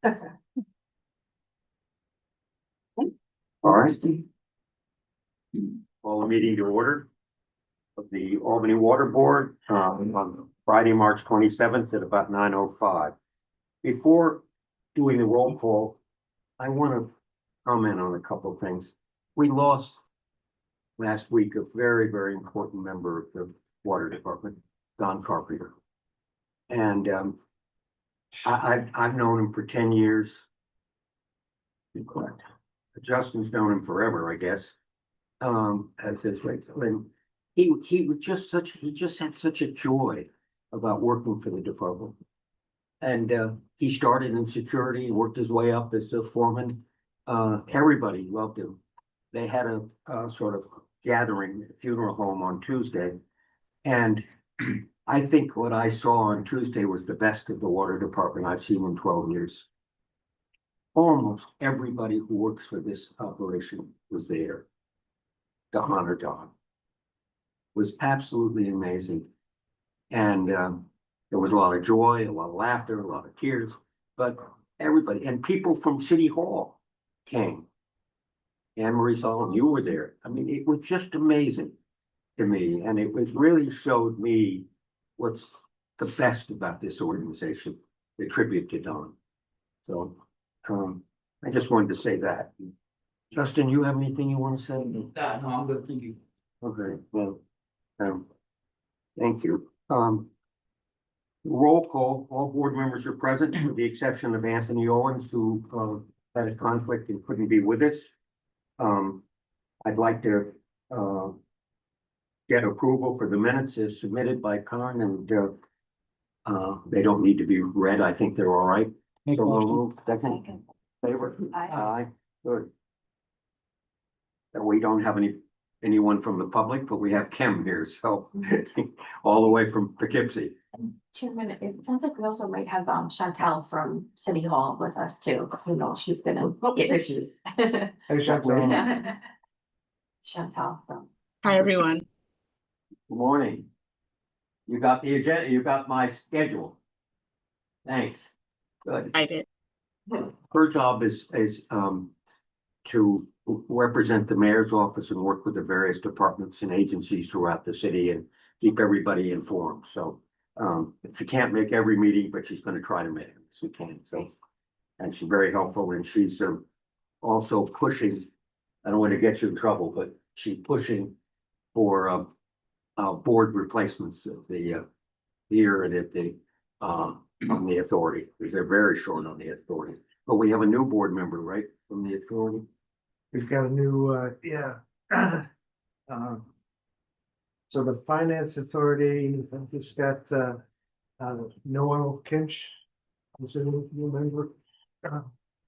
All right. Call the meeting to order of the Albany Water Board on Friday, March 27th at about 9:05. Before doing the roll call, I want to comment on a couple of things. We lost last week a very, very important member of the water department, Don Carpenter. And I've known him for 10 years. Correct. Justin's known him forever, I guess. As his right. And he was just he just had such a joy about working for the department. And he started in security, worked his way up as a foreman. Everybody loved him. They had a sort of gathering at a funeral home on Tuesday. And I think what I saw on Tuesday was the best of the water department I've seen in 12 years. Almost everybody who works for this operation was there to honor Don. It was absolutely amazing. And there was a lot of joy, a lot of laughter, a lot of tears, but everybody, and people from City Hall came. Anne Marie Solomon, you were there. I mean, it was just amazing to me. And it was really showed me what's the best about this organization, the tribute to Don. So I just wanted to say that. Justin, you have anything you want to say? No, I'm good, thank you. Okay, well, thank you. Roll call, all board members are present with the exception of Anthony Owens, who had a conflict and couldn't be with us. I'd like to get approval for the minutes as submitted by Con, and they don't need to be read. I think they're all right. Make So a we'll motion. move. Second, favor? Aye. Good. And we don't have anyone from the public, but we have Kim here, so all the way from Poughkeepsie. 2 minutes. It sounds like we also might have Chantel from City Hall with us too. Who knows? She's gonna get there. She's Hey, Chantal. Chantel from. Hi, everyone. Good morning. You got the agenda, you got my schedule. Thanks. Good. I did. Her job is to represent the mayor's office and work with the various departments and agencies throughout the city and keep everybody informed. So she can't make every meeting, but she's going to try to make it as we can. So, and she's very helpful, and she's also pushing. I don't want to get you in trouble, but she's pushing for board replacements of the here and at the on the authority, because they're very short on the authority. But we have a new board member, right, from the authority? We've got a new, so the Finance Authority, it's got, Noel Kinch. Is it a new member?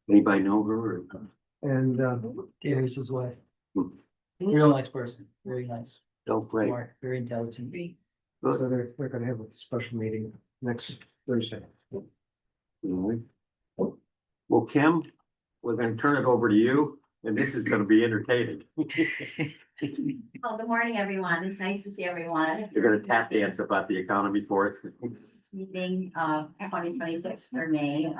Anybody know her? And, Yeah, he's his wife. Hmm. Real nice person, very nice, Oh, great. smart, very intelligent. so they're gonna have a special meeting next Thursday. Mhm. Well, Kim, we're gonna turn it over to you, and this is gonna be entertaining. Well, good morning, everyone. It's nice to see everyone. You're gonna tap dance about the economy for us. Meeting 2026 for me.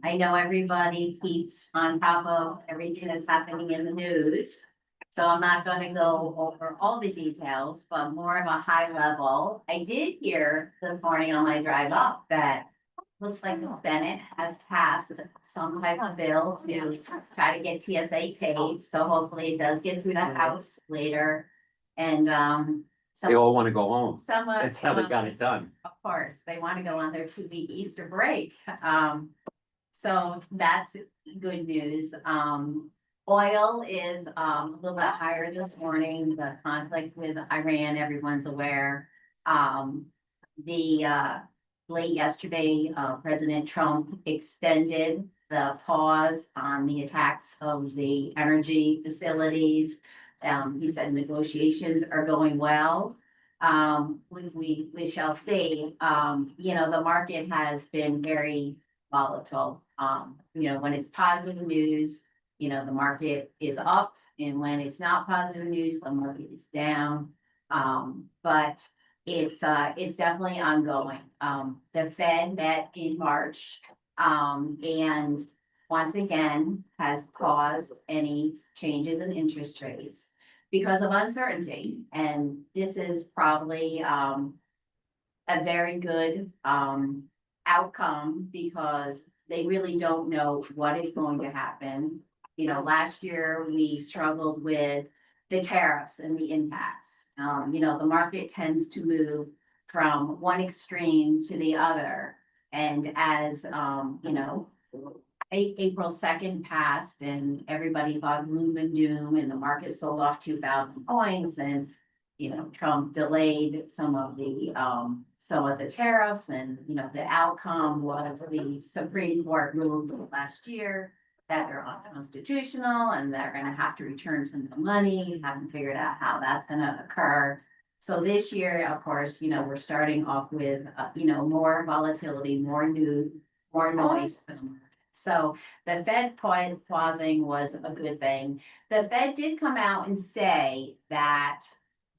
I know everybody keeps on top of everything that's happening in the news. So I'm not gonna go over all the details, but more of a high level. I did hear this morning on my drive up that looks like the Senate has passed some type of bill to try to get TSA paid. So hopefully it does get through the House later. And They all wanna go home. Someone. That's how they got it done. Of course, they want to go on their 2-week Easter break. So that's good news. Oil is a little bit higher this morning. The conflict with Iran, everyone's aware. Late yesterday, President Trump extended the pause on the attacks of the energy facilities. He said negotiations are going well. We shall see. The market has been very volatile. When it's positive news, the market is up, and when it's not positive news, the market is down. But it's definitely ongoing. The Fed met in March. And once again, has paused any changes in interest rates because of uncertainty. And this is probably, a very good, outcome because they really don't know what is going to happen. You know, last year we struggled with the tariffs and the impacts. You know, the market tends to move from one extreme to the other. And as, you know, April 2nd passed and everybody thought gloom and doom and the market sold off 2,000 points and, you know, Trump delayed some of the tariffs and, you know, the outcome was the Supreme Court ruled last year that they're unconstitutional and they're gonna have to return some of the money, haven't figured out how that's gonna occur. So this year, of course, you know, we're starting off with, you know, more volatility, more noise for the market. So the Fed pausing was a good thing. The Fed did come out and say that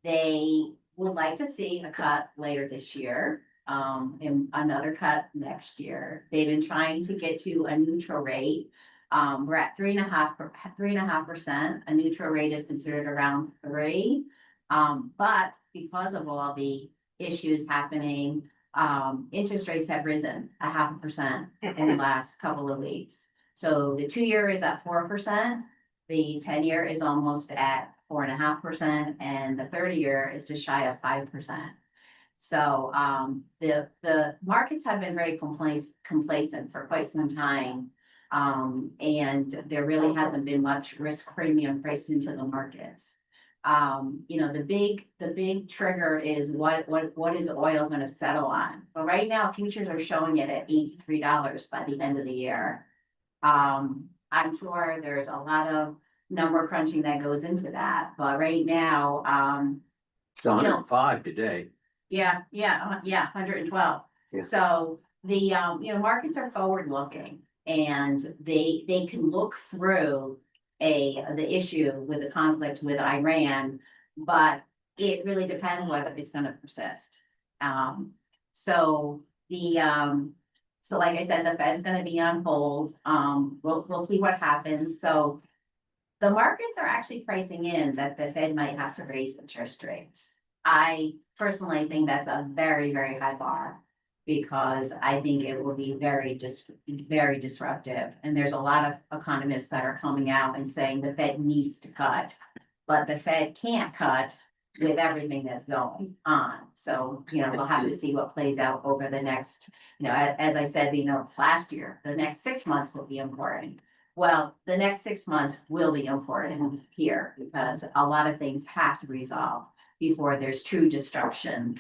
they would like to see a cut later this year, and another cut next year. They've been trying to get to a neutral rate. We're at 3.5%. A neutral rate is considered around 3. But because of all the issues happening, interest rates have risen 0.5% in the last couple of weeks. So the 2-year is at 4%, the 10-year is almost at 4.5%, and the 30-year is just shy of 5%. So the markets have been very complacent for quite some time. And there really hasn't been much risk premium priced into the markets. You know, the big trigger is what is oil gonna settle on? But right now, futures are showing it at $83 by the end of the year. I'm sure there's a lot of number crunching that goes into that, but right now, It's 105 today. yeah, 112. Yeah. So the, you know, markets are forward looking and they can look through the issue with the conflict with Iran, but it really depends whether it's gonna persist. So so like I said, the Fed's gonna be on hold. We'll see what happens. So the markets are actually pricing in that the Fed might have to raise interest rates. I personally think that's a very, very high bar because I think it will be very disruptive. And there's a lot of economists that are coming out and saying the Fed needs to cut, but the Fed can't cut with everything that's going on. So, you know, we'll have to see what plays out over the next, you know, as I said, you know, last year, the next 6 months will be important. Well, the next 6 months will be important here because a lot of things have to resolve before there's true destruction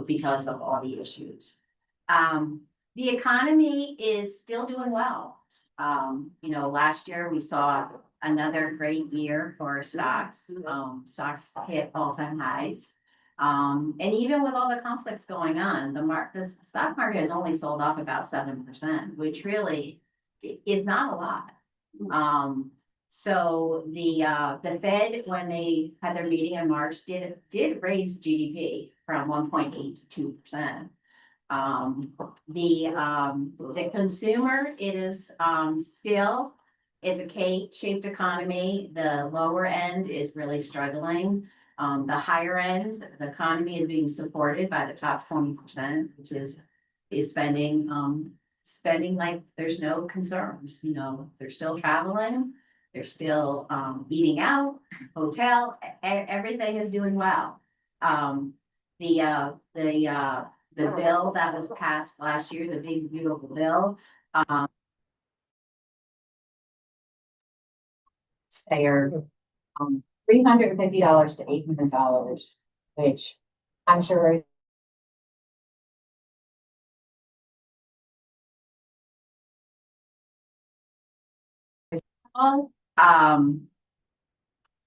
because of all the issues. The economy is still doing well. You know, last year we saw another great year for stocks. Stocks hit all-time highs. And even with all the conflicts going on, the stock market has only sold off about 7%, which really is not a lot. So the Fed, when they had their meeting in March, did raise GDP from 1.8 to 2%. The consumer, it is still is a K-shaped economy. The lower end is really struggling. The higher end, the economy is being supported by the top 20%, which is spending like there's no concerns. You know, they're still traveling, they're still eating out, hotel, everything is doing well. The bill that was passed last year, the big beautiful bill, they're $350 to $800, which I'm sure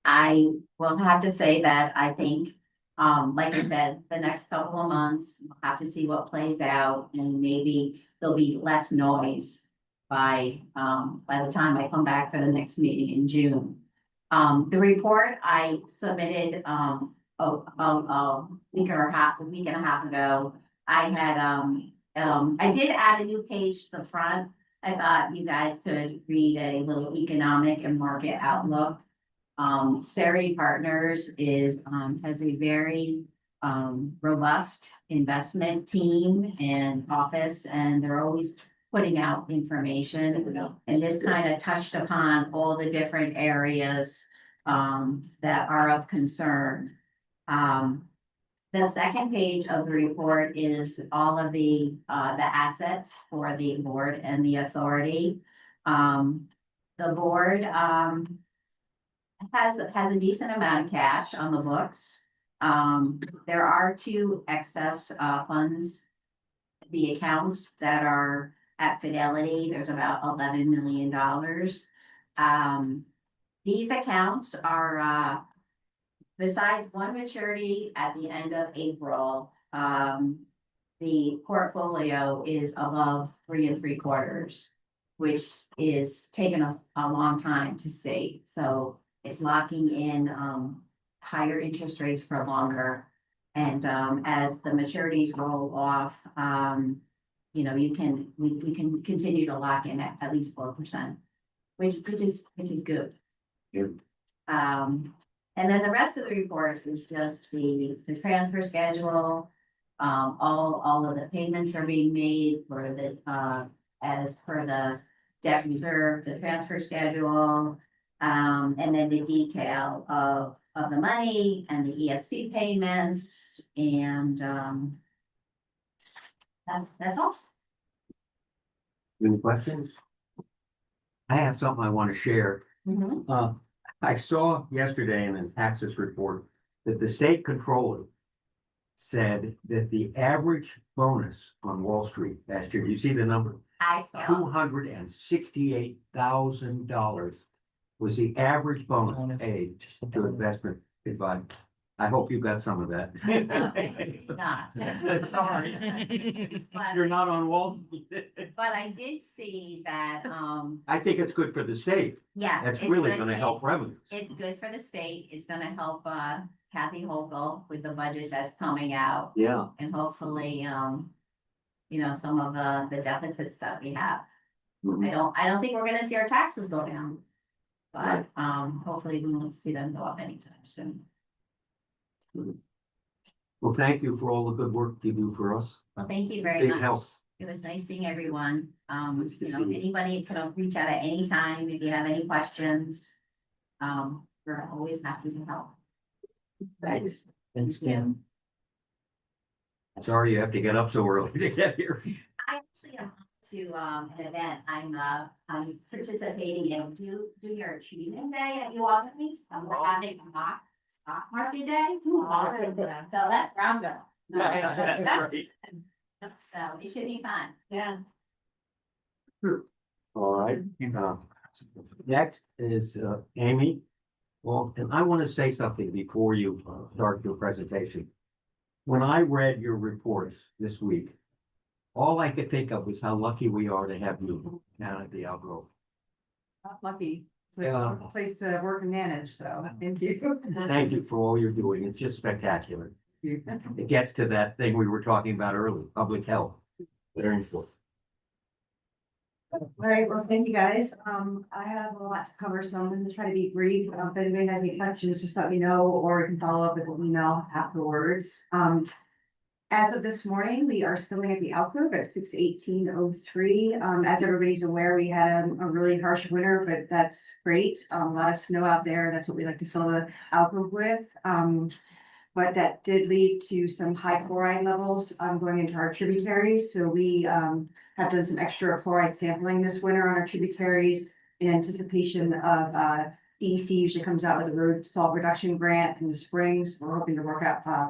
I will have to say that I think, like I said, the next couple of months, we'll have to see what plays out and maybe there'll be less noise by the time I come back for the next meeting in June. The report I submitted, a week and a half ago, I had, I did add a new page to the front. I thought you guys could read a little economic and market outlook. Cerity Partners has a very robust investment team and office, and they're always putting out information. And this kind of touched upon all the different areas that are of concern. The second page of the report is all of the assets for the board and the authority. The board has a decent amount of cash on the books. There are two excess funds, the accounts that are at Fidelity. There's about $11 million. These accounts are besides one maturity at the end of April, the portfolio is above 3 3/4, which is taking us a long time to see. So it's locking in higher interest rates for longer. And as the maturities roll off, you know, we can continue to lock in at least 4%, which is good. Yeah. And then the rest of the report is just the transfer schedule. All of the payments are being made for the as per the debt reserve, the transfer schedule, and then the detail of the money and the EFC payments, and that's all. Any questions? I have something I want to share. I saw yesterday in the taxes report that the state controller said that the average bonus on Wall Street last year, do you see the number? I saw. $268,000 was the average bonus paid Just the to investment advice. I hope you got some of that. Not. Sorry. But- You're not on Wall. But I did see that, I think it's good for the state. yeah. That's it's really good- gonna help it's- revenues. It's good for the state. It's gonna help Kathy Hochul with the budget that's coming out, Yeah. and hopefully, you know, some of the deficits that we have. Mhm. I don't think we're gonna see our taxes go down. Right. But hopefully we won't see them go up anytime soon. Well, thank you for all the good work you do for us. Well, thank you very Big much. help. It was nice seeing everyone. Nice to You know, see you. anybody can reach out at any time if you have any questions. We're always happy to help. Thanks. Thanks, Kim. Sorry you have to get up so early to get here. I actually am to an event. I'm participating in Junior Achievement Day at Albany. We're having a mock stock market day. So that's where I'm going. So it should be fun. Yeah. All right. Next is Amy. Well, and I want to say something before you start your presentation. When I read your reports this week, all I could think of was how lucky we are to have you down at the Algrove. Lucky. It's Yeah. a place to work and manage, so thank you. Thank you for all you're doing. It's just spectacular. It gets to that thing we were talking about earlier, public health. Very important. All right, well, thank you guys. I have a lot to cover, so I'm gonna try to be brief. If anybody has any questions, just let me know, or you can follow up with an email afterwards. As of this morning, we are spilling at the alcove at 6:18:03. As everybody's aware, we had a really harsh winter, but that's great. A lot of snow out there. That's what we like to fill the alcove with. But that did lead to some high chloride levels going into our tributaries. So we have done some extra chloride sampling this winter on our tributaries in anticipation of DEC usually comes out with a road salt reduction grant in the spring. So we're hoping to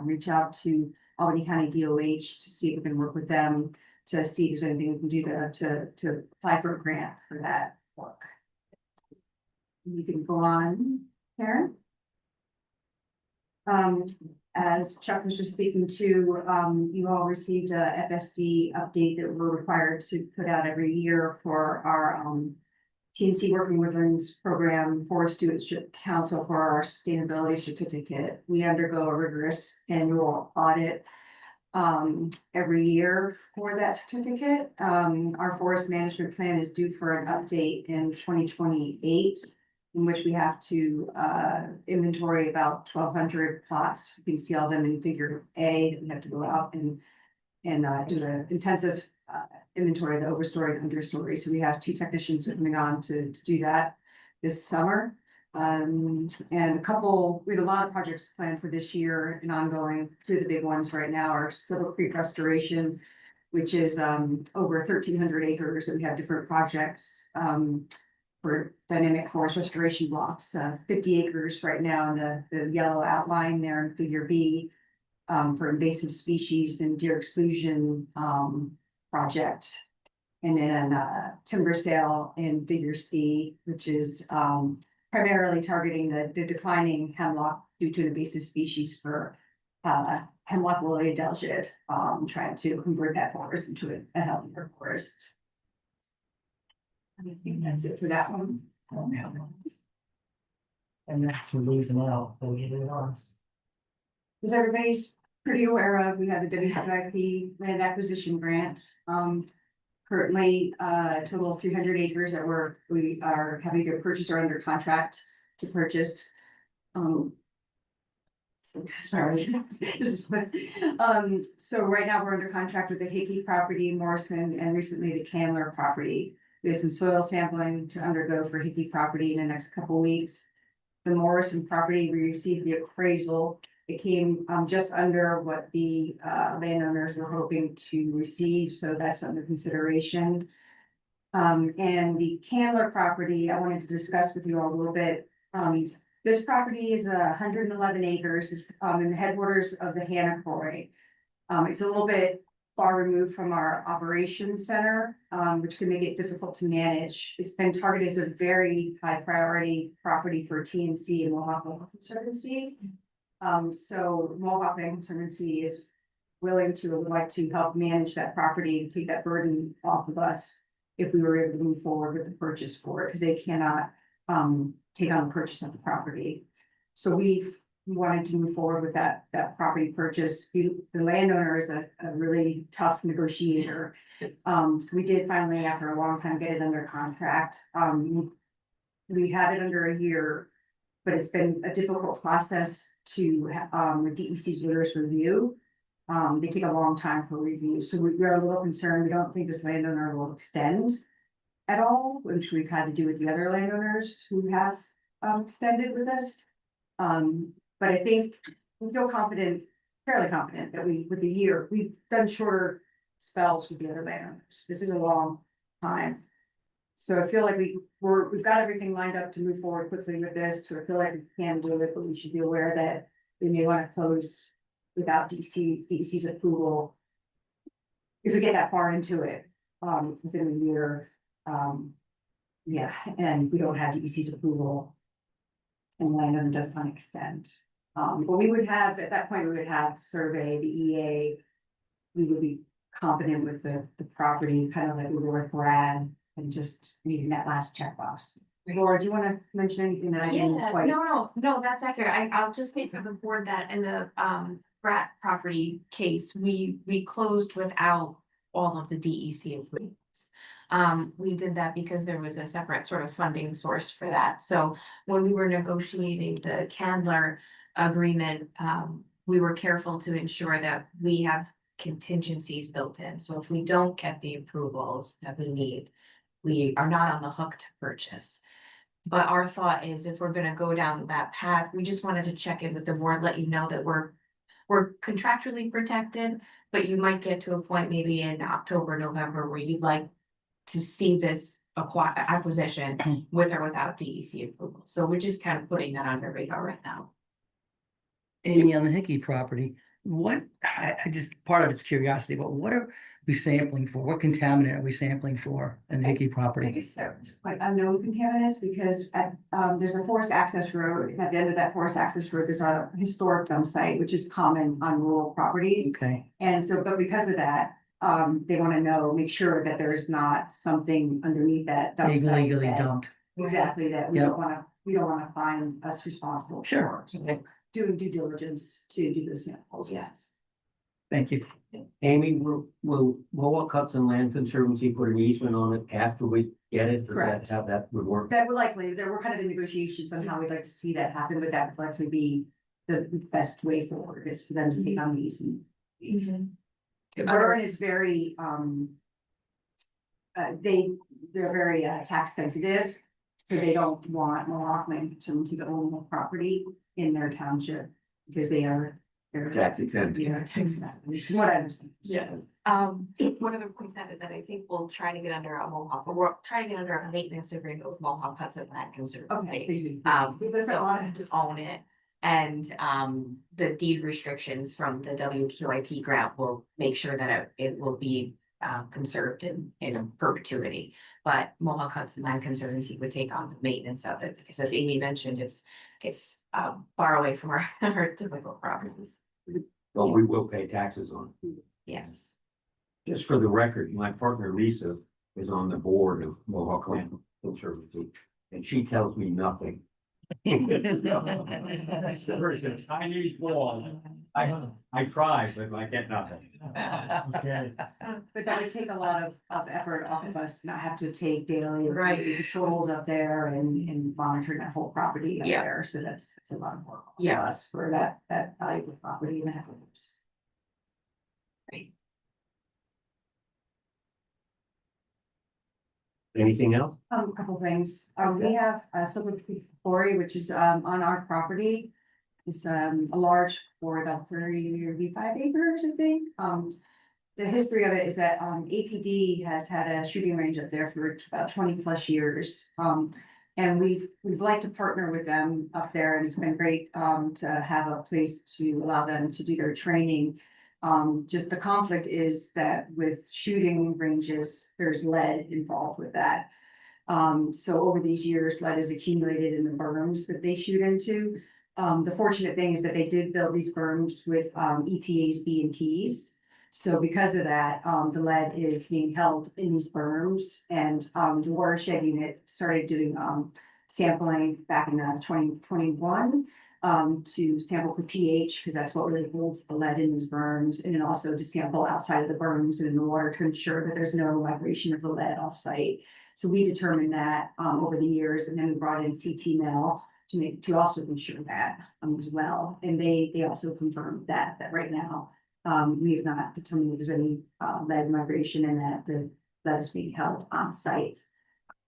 reach out to Albany County DOH to see if we can work with them to see if there's anything we can do to apply for a grant for that work. You can go on, Karen. As Chuck was just speaking to, you all received a FSC update that we're required to put out every year for our TNC Working Woodlands Program for Stewardship Council for our sustainability certificate. We undergo a rigorous annual audit every year for that certificate. Our forest management plan is due for an update in 2028, in which we have to inventory about 1,200 plots. You can see all them in figure A, that we have to go out and do an intensive inventory of the overstory and understory. So we have 2 technicians coming on to do that this summer. And we have a lot of projects planned for this year and ongoing. 2 of the big ones right now are Silver Creek Restoration, which is over 1,300 acres, and we have different projects for dynamic forest restoration blocks, 50 acres right now in the yellow outline there in figure B, for invasive species and deer exclusion project. And then timber sale in figure C, which is primarily targeting the declining hemlock due to invasive species for hemlock woolly adelgid, trying to convert that forest into a healthier forest. I think that's it for that one. And that's we're losing out, but we get it on. As everybody's pretty aware of, we have the WIP land acquisition grant. Currently, a total of 300 acres that we have either purchased or under contract to purchase. Sorry. So right now we're under contract with the Hickey property, Morrison, and recently the Candler property. We have some soil sampling to undergo for Hickey property in the next couple of weeks. The Morrison property, we received the appraisal. It came just under what the landowners were hoping to receive, so that's under consideration. And the Candler property, I wanted to discuss with you all a little bit. This property is 111 acres, it's in the headwaters of the Hannah Quarry. It's a little bit far removed from our operations center, which can make it difficult to manage. It's been targeted as a very high priority property for TNC and Mohawk Land Conservancy. So Mohawk Land Conservancy is willing to, would like to help manage that property and take that burden off of us if we were able to move forward with the purchase for it, because they cannot take on the purchase of the property. So we've wanted to move forward with that property purchase. The landowner is a really tough negotiator. So we did finally, after a long time, get it under contract. We had it under a year, but it's been a difficult process to with DEC's winners review. They take a long time for review, so we're a little concerned. We don't think this landowner will extend at all, which we've had to do with the other landowners who have extended with us. But I think we feel confident, fairly confident, that with the year, we've done shorter spells with the other landowners. This is a long time. So I feel like we've got everything lined up to move forward quickly with this, so I feel like we can do it, but we should be aware that we may want to close without DEC's approval. If we get that far into it, within a year, yeah, and we don't have DEC's approval. And landowner doesn't want to extend. But we would have, at that point, we would have survey, the EA. We would be confident with the property, kind of like we were with Brad, and just needing that last checkbox. Laura, do you want to mention anything that I didn't Yeah, quite? no, that's accurate. I'll just say for the board that in the Brat property case, we closed without all of the DEC approvals. We did that because there was a separate sort of funding source for that. So when we were negotiating the Candler agreement, we were careful to ensure that we have contingencies built in. So if we don't get the approvals that we need, we are not on the hook to purchase. But our thought is, if we're gonna go down that path, we just wanted to check in with the board, let you know that we're contractually protected, but you might get to a point maybe in October, November, where you'd like to see this acquisition with or without DEC approval. So we're just kind of putting that on the radar right now. Amy, on the Hickey property, I just, part of it's curiosity, but what are we sampling for? What contaminant are we sampling for in the Hickey I property? guess it's quite unknown contaminants because there's a forest access road, and at the end of that forest access road, there's a historic dump site, which is common on rural properties. Okay, And so, but because of that, they want to make sure that there's not something underneath that dump site. illegally that- dumped. Exactly, that we Yep. don't want to find us responsible Sure. for. So Okay. doing due diligence to do those samples, yes. Thank you. Amy, will Mohawk Hudson Land Conservancy put an easement on it after we get it? Is that Correct. How that would work? That would likely, there were kind of in negotiations on how we'd like to see that happen, but that would likely be the best way forward is for them to take on the easement. The burn is very, they're very tax sensitive, so they don't want Mohawk Land to own the property in their township because they're. Tax exempt. Yeah, tax exempt, from what I understand. Yes. One other point that is that I think we'll try to get under a Mohawk, or we're trying to get under a maintenance agreement with Mohawk Hudson Land Conservancy. There's a So lot to own it. And the deed restrictions from the WQIP grant will make sure that it will be conserved in perpetuity. But Mohawk Hudson Land Conservancy would take on the maintenance of it, because as Amy mentioned, it's far away from our typical properties. But we will pay taxes on it. Yes. Just for the record, my partner Lisa is on the board of Mohawk Land Conservancy, and she tells me nothing. There's a Chinese wall. I try, but I get nothing. Okay, But that would take a lot of effort off of us, not have to take daily Right. patrols up there and monitoring that whole property up Yeah. there, so that's a lot of work. For Yeah. us for that valuable property and that. Anything else? A couple things, we have Silver Creek Quarry, which is on our property. It's a large for about 35 acres, I think. The history of it is that APD has had a shooting range up there for about 20+ years. And we've liked to partner with them up there, and it's been great to have a place to allow them to do their training. Just the conflict is that with shooting ranges, there's lead involved with that. So over these years, lead is accumulated in the berms that they shoot into. The fortunate thing is that they did build these berms with EPA's B&Ps. So because of that, the lead is being held in these berms, and the watershed unit started doing sampling back in 2021 to sample for pH, because that's what really holds the lead in these berms, and then also to sample outside of the berms and in the water to ensure that there's no migration of the lead off-site. So we determined that over the years, and then we brought in CT Mel to also ensure that as well. And they also confirmed that right now we have not determined if there's any lead migration and that the lead is being held on site.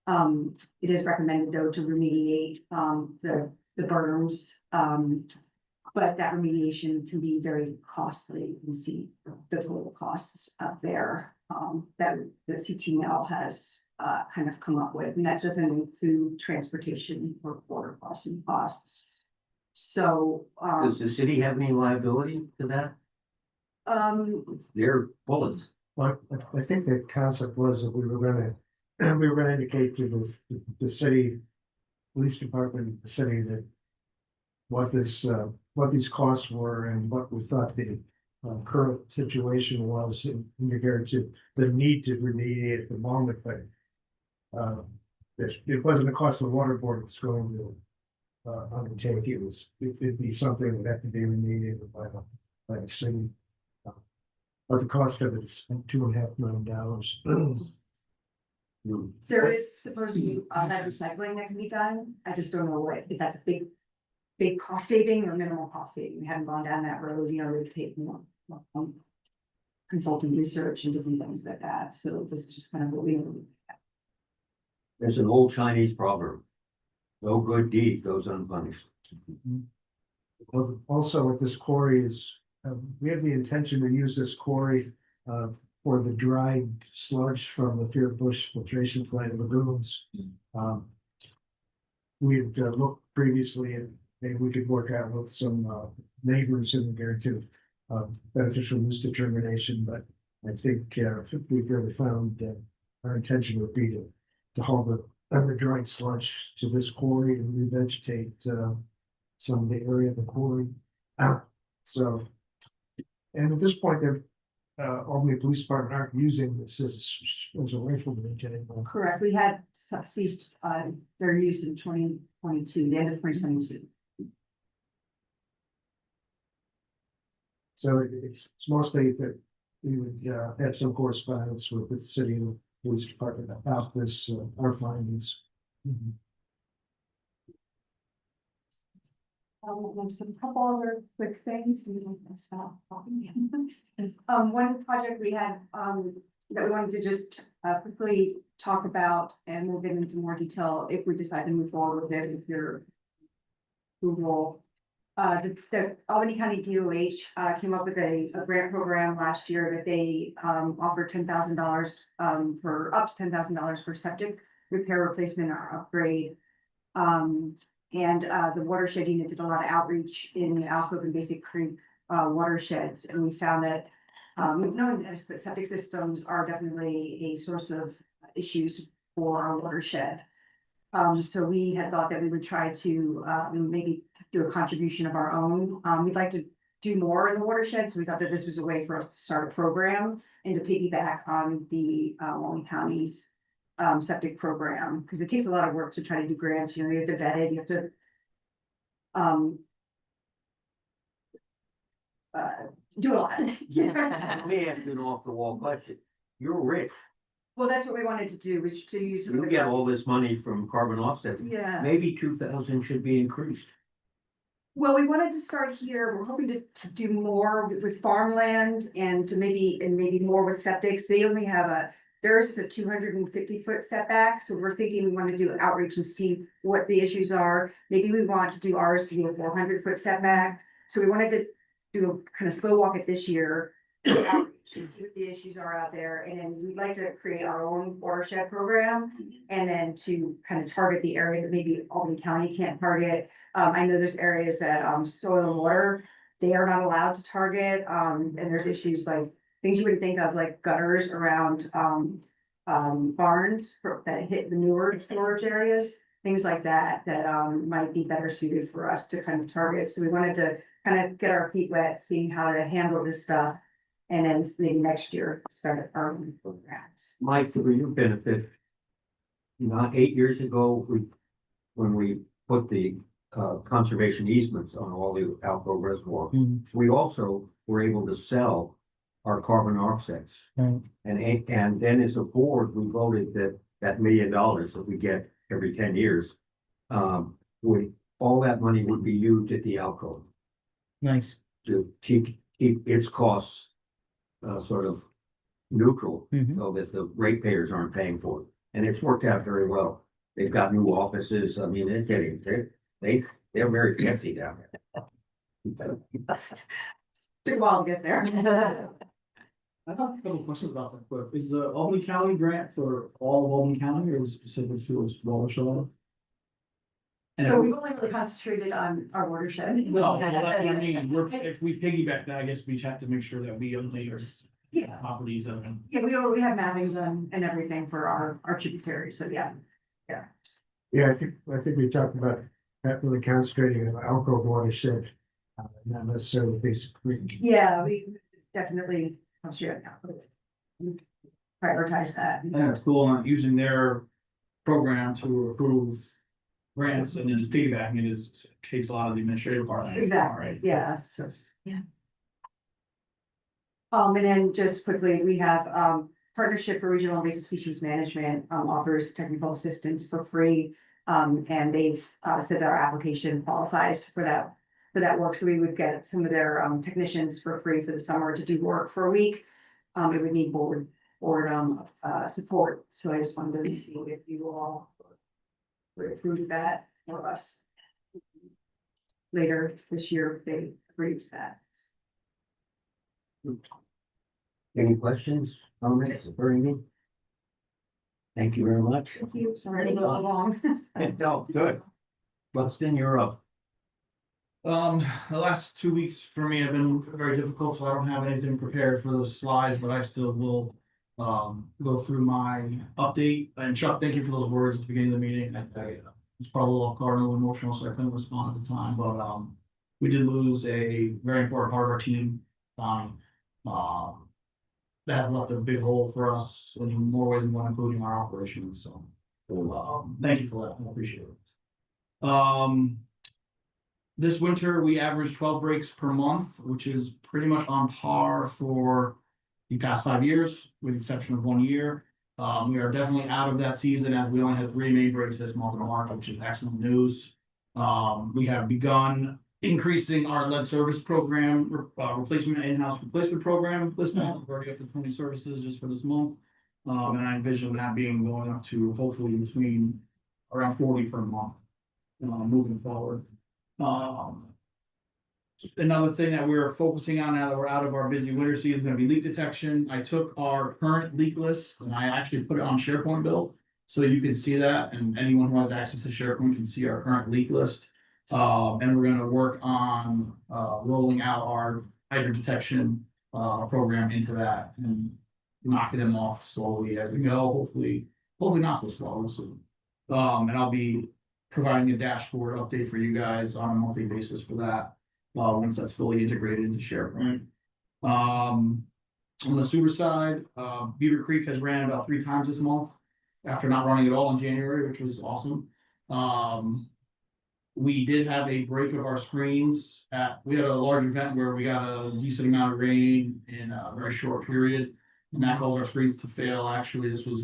It is recommended though to remediate the berms, but that remediation can be very costly. You can see the total costs up there that the CT Mel has kind of come up with, and that doesn't include transportation or border crossing costs. So Does the city have any liability to that? They're bullets. well, I think the concept was that we were gonna indicate to the city police department, the city, that what these costs were and what we thought the current situation was in regard to the need to remediate at the moment, but it wasn't a cost the water board was going to undertake. It'd be something that would have to be remediated by the city. But the cost of it is $2.5 million. there is supposed to be that recycling that can be done. I just don't know if that's a big cost saving or minimal cost saving. We haven't gone down that road, to take more consulting research and different things like that. So this is just kind of what we. There's an old Chinese proverb. No good deed goes unpunished. Well, also with this quarry is, we have the intention to use this quarry for the dried sludge from the Fear Bush filtration plant lagoons. We had looked previously and maybe we could work out with some neighbors in regard to beneficial use determination, but I think we've really found that our intention would be to haul the dried sludge to this quarry and revegetate some of the area of the quarry. So, and at this point, the Albany Police Department aren't using this as a rifle range anymore. Correct. We had ceased their use in 2022, the end of 2022. So it's mostly that we would have some correspondence with the city and the police department about this, our findings. There's a couple other quick things, and then I'll stop talking. One project we had, that we wanted to just, quickly talk about, and we'll get into more detail if we decide to move forward with it, with your approval. The Albany County DOH, came up with a grant program last year that they, offered $10,000, for up to $10,000 for septic repair, replacement, or upgrade. And the watershed unit did a lot of outreach in the Alcove and Basic Creek watersheds, and we found that we've known this, but septic systems are definitely a source of issues for our watershed. So we had thought that we would try to maybe do a contribution of our own. We'd like to do more in the watershed, so we thought that this was a way for us to start a program and to piggyback on the Albany County's septic program, because it takes a lot of work to try to do grants. You know, you have to vet it, you have to do a lot. Let me ask you an off the wall question. You're rich. Well, that's what we wanted to do, was to use. some of You the- get all this money from carbon offset. Yeah, Maybe 2,000 should be increased. well, we wanted to start here. We're hoping to do more with farmland and to maybe more with septics. They only have theirs is a 250-foot setback, so we're thinking we want to do outreach and see what the issues are. Maybe we want to do ours to be a 400-foot setback. So we wanted to do a kind of slow walk it this year. Outreach, to see what the issues are out there, and then we'd like to create our own watershed program. And then to kind of target the area that maybe Albany County can't target. I know there's areas that soil and water, they are not allowed to target. And there's issues like things you wouldn't think of, like gutters around barns that hit the newer storage areas, things like that, that might be better suited for us to kind of target. So we wanted to kind of get our feet wet, seeing how to handle this stuff. And then maybe next year, start our own programs. Mike, for your benefit, not 8 years ago, when we put the conservation easements on all the Alcove Reservoir, we also were able to sell our carbon offsets. Right. And then as a board, we voted that $1 million that we get every 10 years, all that money would be used at the Alcove Nice. to keep its costs sort of neutral, Mhm. so that the ratepayers aren't paying for it. And it's worked out very well. They've got new offices. I mean, they're very fancy down there. Took a while to get there. I have a couple questions about that, but is the Albany County grant for all of Albany County or is it specific to its watershed? So we've only really concentrated on our watershed. No, well, that's what I mean, if we piggyback that, I guess we have to make sure that we only are Yeah, properties that are. yeah, we have mapping done and everything for our tributaries, so yeah. Yeah. Yeah, I think we talked about not really concentrating on alcohol watershed, not necessarily Basic Creek. Yeah, we definitely, I'm sure now. Prioritize that. And it's cool on using their program to approve grants and then just piggybacking it is takes a lot of the administrative part. of it. Exactly, Right. yeah, so. Yeah. And then just quickly, we have Partnership for Regional Invasive Species Management offers technical assistance for free. And they've said that our application qualifies for that work, so we would get some of their technicians for free for the summer to do work for a week. It would need board support, so I just wanted to see if you all would approve that for us later this year, if they agree to that. Any questions, comments, or anything? Thank you very much. Thank you, sorry to go along. No, good. Buxton, you're up. The last 2 weeks for me have been very difficult, so I don't have anything prepared for those slides, but I still will go through my update. And Chuck, thank you for those words at the beginning of the meeting. I was probably a little off guard, a little emotional, so I couldn't respond at the time, but we did lose a very important part of our team. That left a big hole for us in more ways than one, including our operations, so thank you for that, I appreciate it. This winter, we averaged 12 breaks per month, which is pretty much on par for the past 5 years, with the exception of 1 year. We are definitely out of that season as we only had 3 main breaks this month of March, which is excellent news. We have begun increasing our lead service program, in-house replacement program this month. We're already up to 20 services just for this month. And I envision that being going up to hopefully between around 40 per month, moving forward. Another thing that we're focusing on now that we're out of our busy winter season is gonna be leak detection. I took our current leak list and I actually put it on SharePoint, Bill. So you can see that, and anyone who has access to SharePoint can see our current leak list. And we're gonna work on rolling out our hydrant detection program into that and knocking them off slowly as we go. Hopefully not so slow. We'll see. And I'll be providing a dashboard update for you guys on a monthly basis for that. Once that's fully integrated into SharePoint. On the sewer side, Beaver Creek has ran about 3 times this month after not running at all in January, which was awesome. We did have a break of our screens we had a large event where we got a decent amount of rain in a very short period. And that caused our screens to fail. Actually, this was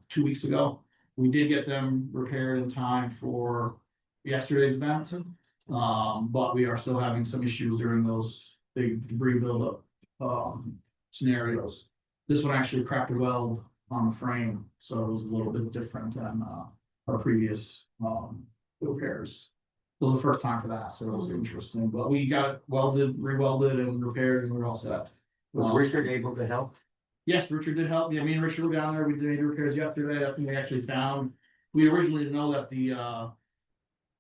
2 weeks ago. We did get them repaired in time for yesterday's event. But we are still having some issues during those big debris buildup scenarios. This one actually cracked a weld on the frame, so it was a little bit different than our previous repairs. It was the first time for that, so it was interesting. But we got it welded, re-welded, and repaired, and we're all set. Was Richard able to help? Yes, Richard did help. Yeah, me and Richard were down there. We did repairs yesterday. I think we actually found. We originally didn't know that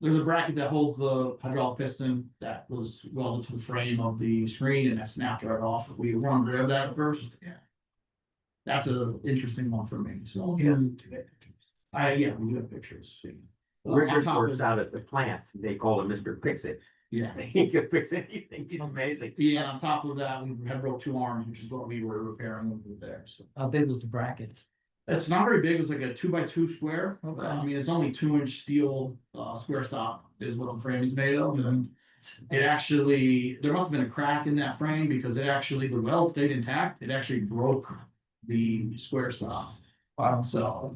there's a bracket that holds the hydraulic piston that was welded to the frame of the screen, and that snapped right off. We were on grab that first. Yeah, that's an interesting one for me. So we do have pictures. Richard works out at the plant. They call him Mr. Fix It. Yeah. He can fix anything. He's amazing. Yeah, on top of that, we had broke 2 arms, which is what we were repairing when we were there. So How big was the bracket? it's not very big. It was like a 2x2 square. Okay. I mean, it's only 2-inch steel square stop is what the frame is made of. And it actually, there must have been a crack in that frame because the weld stayed intact. It actually broke the square stop. Wow. So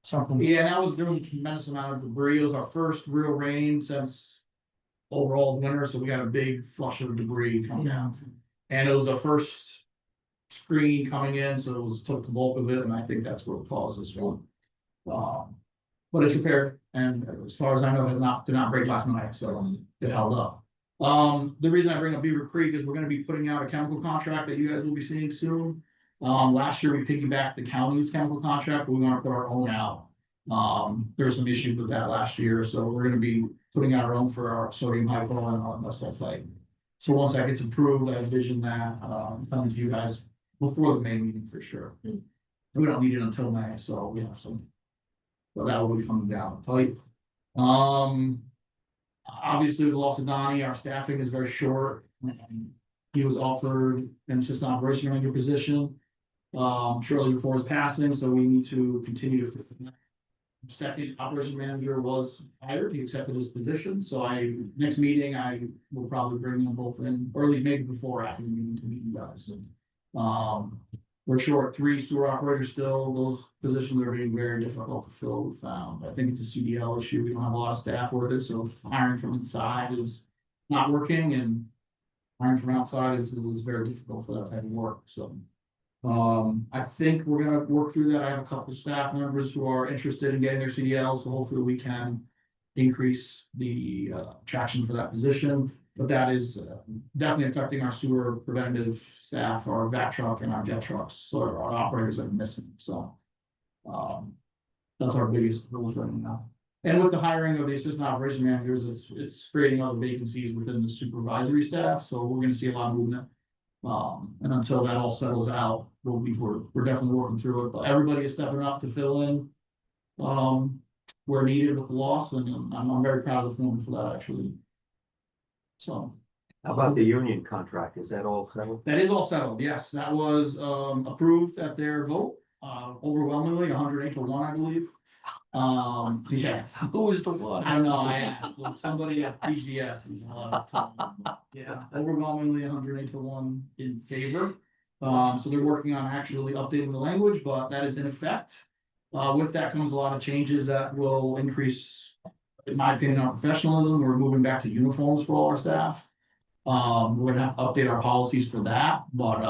Something. yeah, there was a tremendous amount of debris. It was our first real rain since overall winter, so we had a big flush of debris coming down. And it was the first screen coming in, so it took the bulk of it, and I think that's what caused this one. But it's repaired, and as far as I know, did not break last night, so it held up. The reason I bring up Beaver Creek is we're gonna be putting out a chemical contract that you guys will be seeing soon. Last year we piggybacked the county's chemical contract, but we want to put our own out. There were some issues with that last year, so we're gonna be putting out our own for our sodium hypo and our sulfite. So once that gets approved, I envision that coming to you guys before the May meeting for sure. We don't need it until May, so we have some. But that will be coming down tight. Obviously with the loss of Donnie, our staffing is very short. He was offered an assistant operation manager position shortly before his passing, so we need to continue to. Second operation manager was hired. He accepted his position, so next meeting I will probably bring them both in, or at least maybe before or after the meeting to meet you guys. We're short 3 sewer operators still. Those positions are being very difficult to fill. We found. I think it's a CDL issue. We don't have a lot of staff with it, so hiring from inside is not working, and hiring from outside is very difficult for that type of work. So. I think we're gonna work through that. I have a couple of staff members who are interested in getting their CDL, so hopefully we can increase the traction for that position. But that is definitely affecting our sewer preventative staff, our vac truck and our jet trucks, so our operators are missing. So that's our biggest goals right now. And with the hiring of the assistant operation managers, it's creating other vacancies within the supervisory staff, so we're gonna see a lot of movement. And until that all settles out, we're definitely working through it, but everybody is stepping up to fill in where needed with the loss, and I'm very proud of the foreman for that actually. So. How about the union contract? Is that all settled? That is all settled, yes, that was approved at their vote, overwhelmingly 108-1, I believe. Yeah. Who was the one? I don't know, I asked, well, somebody at PGS is yeah, overwhelmingly 108-1 in favor. So they're working on actually updating the language, but that is in effect. With that comes a lot of changes that will increase, in my opinion, our professionalism. We're moving back to uniforms for all our staff. We're gonna have to update our policies for that, but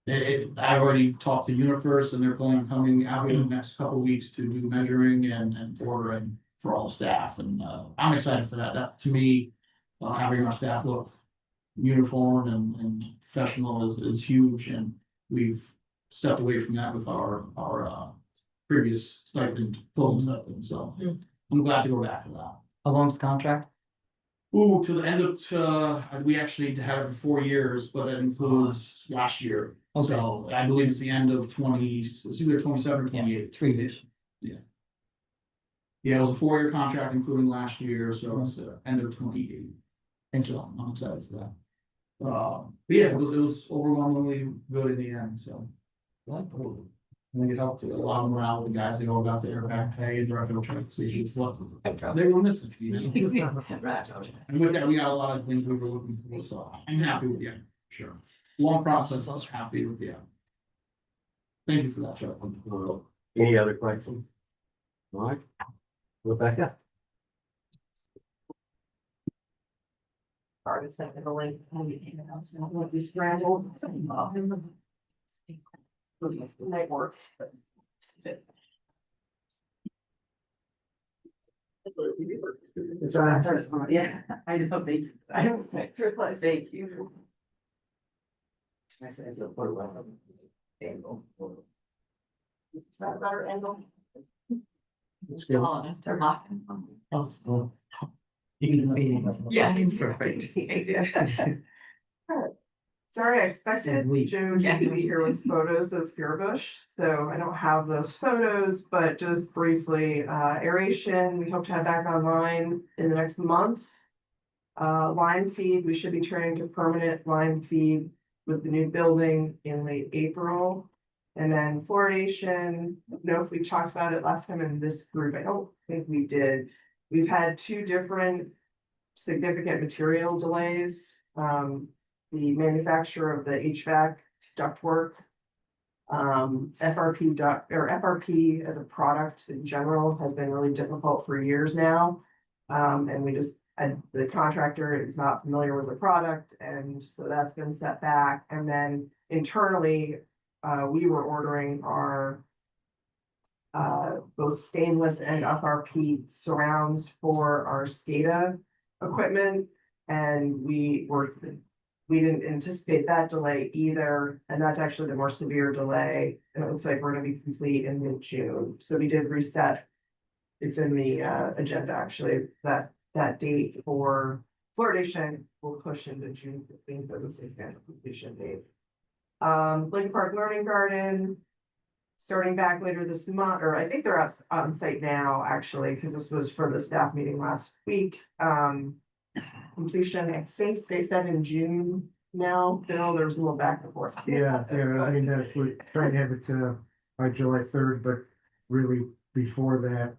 I've already talked to UniFirst and they're planning on coming out in the next couple of weeks to do measuring and ordering for all the staff, and I'm excited for that. That to me, having our staff look uniform and professional is huge, and we've stepped away from that with our previous stipend, clothing stipend, so I'm glad to go back to that. How long's the contract? Ooh, to the end of, we actually had it for 4 years, but it includes last year. Okay. So I believe it's the end of it's either 27 or 28. 3 years. Yeah, it was a 4-year contract including last year, so it's end of 28. Thank you. So I'm excited for that. But yeah, it was overwhelmingly good in the end, so. I think it helped a lot of morale with the guys that go about their back pay and director of transportation. They were missing. And with that, we got a lot of things we were looking for, so I'm happy with the end, sure. Long process, I was happy with the end. Thank you for that, Chuck. Any other questions? All right, Rebecca? Part of second, the link, announcement, what we scrambled. Might work. Yeah, I know, I don't think, thank you. I said, the angle. Is that a better angle? It's good. They're mocking. You can see it. Yeah. Perfect. Sorry, I expected We- Joe to be here with photos of Bush, so I don't have those photos, but just briefly, aeration, we hope to have back online in the next month. Line feed, we should be turning to permanent line feed with the new building in late April. And then fluoridation, I don't know if we talked about it last time in this group, I don't think we did. We've had 2 different significant material delays. The manufacturer of the HVAC ductwork. FRP as a product in general has been really difficult for years now. And the contractor is not familiar with the product, and so that's been set back. And then internally, we were ordering our both stainless and FRP surrounds for our SCADA equipment. And we didn't anticipate that delay either, and that's actually the more severe delay. And it looks like we're gonna be complete in mid-June, so we did reset. It's in the agenda, actually, that date for fluoridation will push into June 15th as a significant completion date. Lake Park Learning Garden, starting back later this month, or I think they're on site now, actually, because this was for the staff meeting last week. Completion, I think they said in June now, Bill, there's a little back and forth. Yeah, I mean, we're trying to have it by July 3rd, but really before that,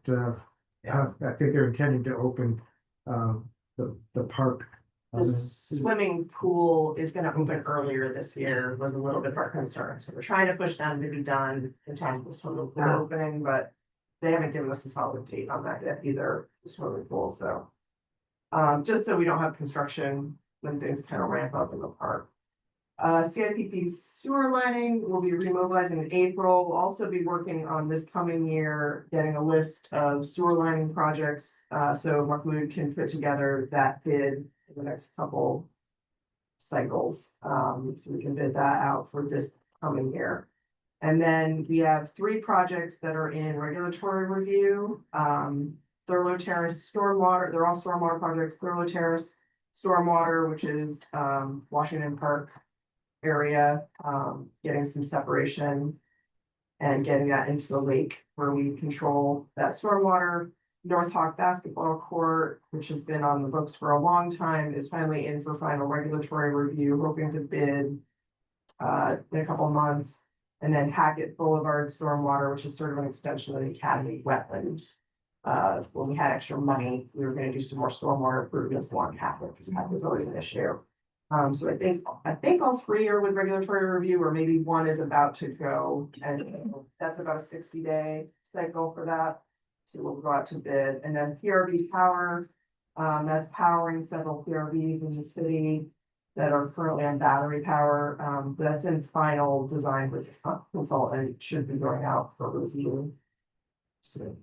I think they're intending to open the park. The swimming pool is gonna open earlier this year, was a little bit of our concern, so we're trying to push them to be done in time for the swimming pool opening, but they haven't given us a solid date on that yet either, the swimming pool, so. Just so we don't have construction when things kind of ramp up in the park. CIPP sewer lining will be remobilizing in April. We'll also be working on this coming year, getting a list of sewer lining projects. So Mahmood can put together that bid in the next couple cycles. So we can bid that out for this coming year. And then we have 3 projects that are in regulatory review. Thurlow Terrace Stormwater, they're all stormwater projects. Thurlow Terrace Stormwater, which is Washington Park area, getting some separation and getting that into the lake where we control that stormwater. North Hawk Basketball Court, which has been on the books for a long time, is finally in for final regulatory review, hoping to bid in a couple months. And then Hackett Boulevard Stormwater, which is sort of an extension of the Academy Wetlands. When we had extra money, we were gonna do some more stormwater improvements along Hackett, because Hackett's always an issue. So I think all three are with regulatory review, or maybe one is about to go, and that's about a 60-day cycle for that. So we'll go out to bid, and then PRV Power, that's powering several PRVs in the city that are currently on battery power. That's in final design with a consultant, should be going out for review. So.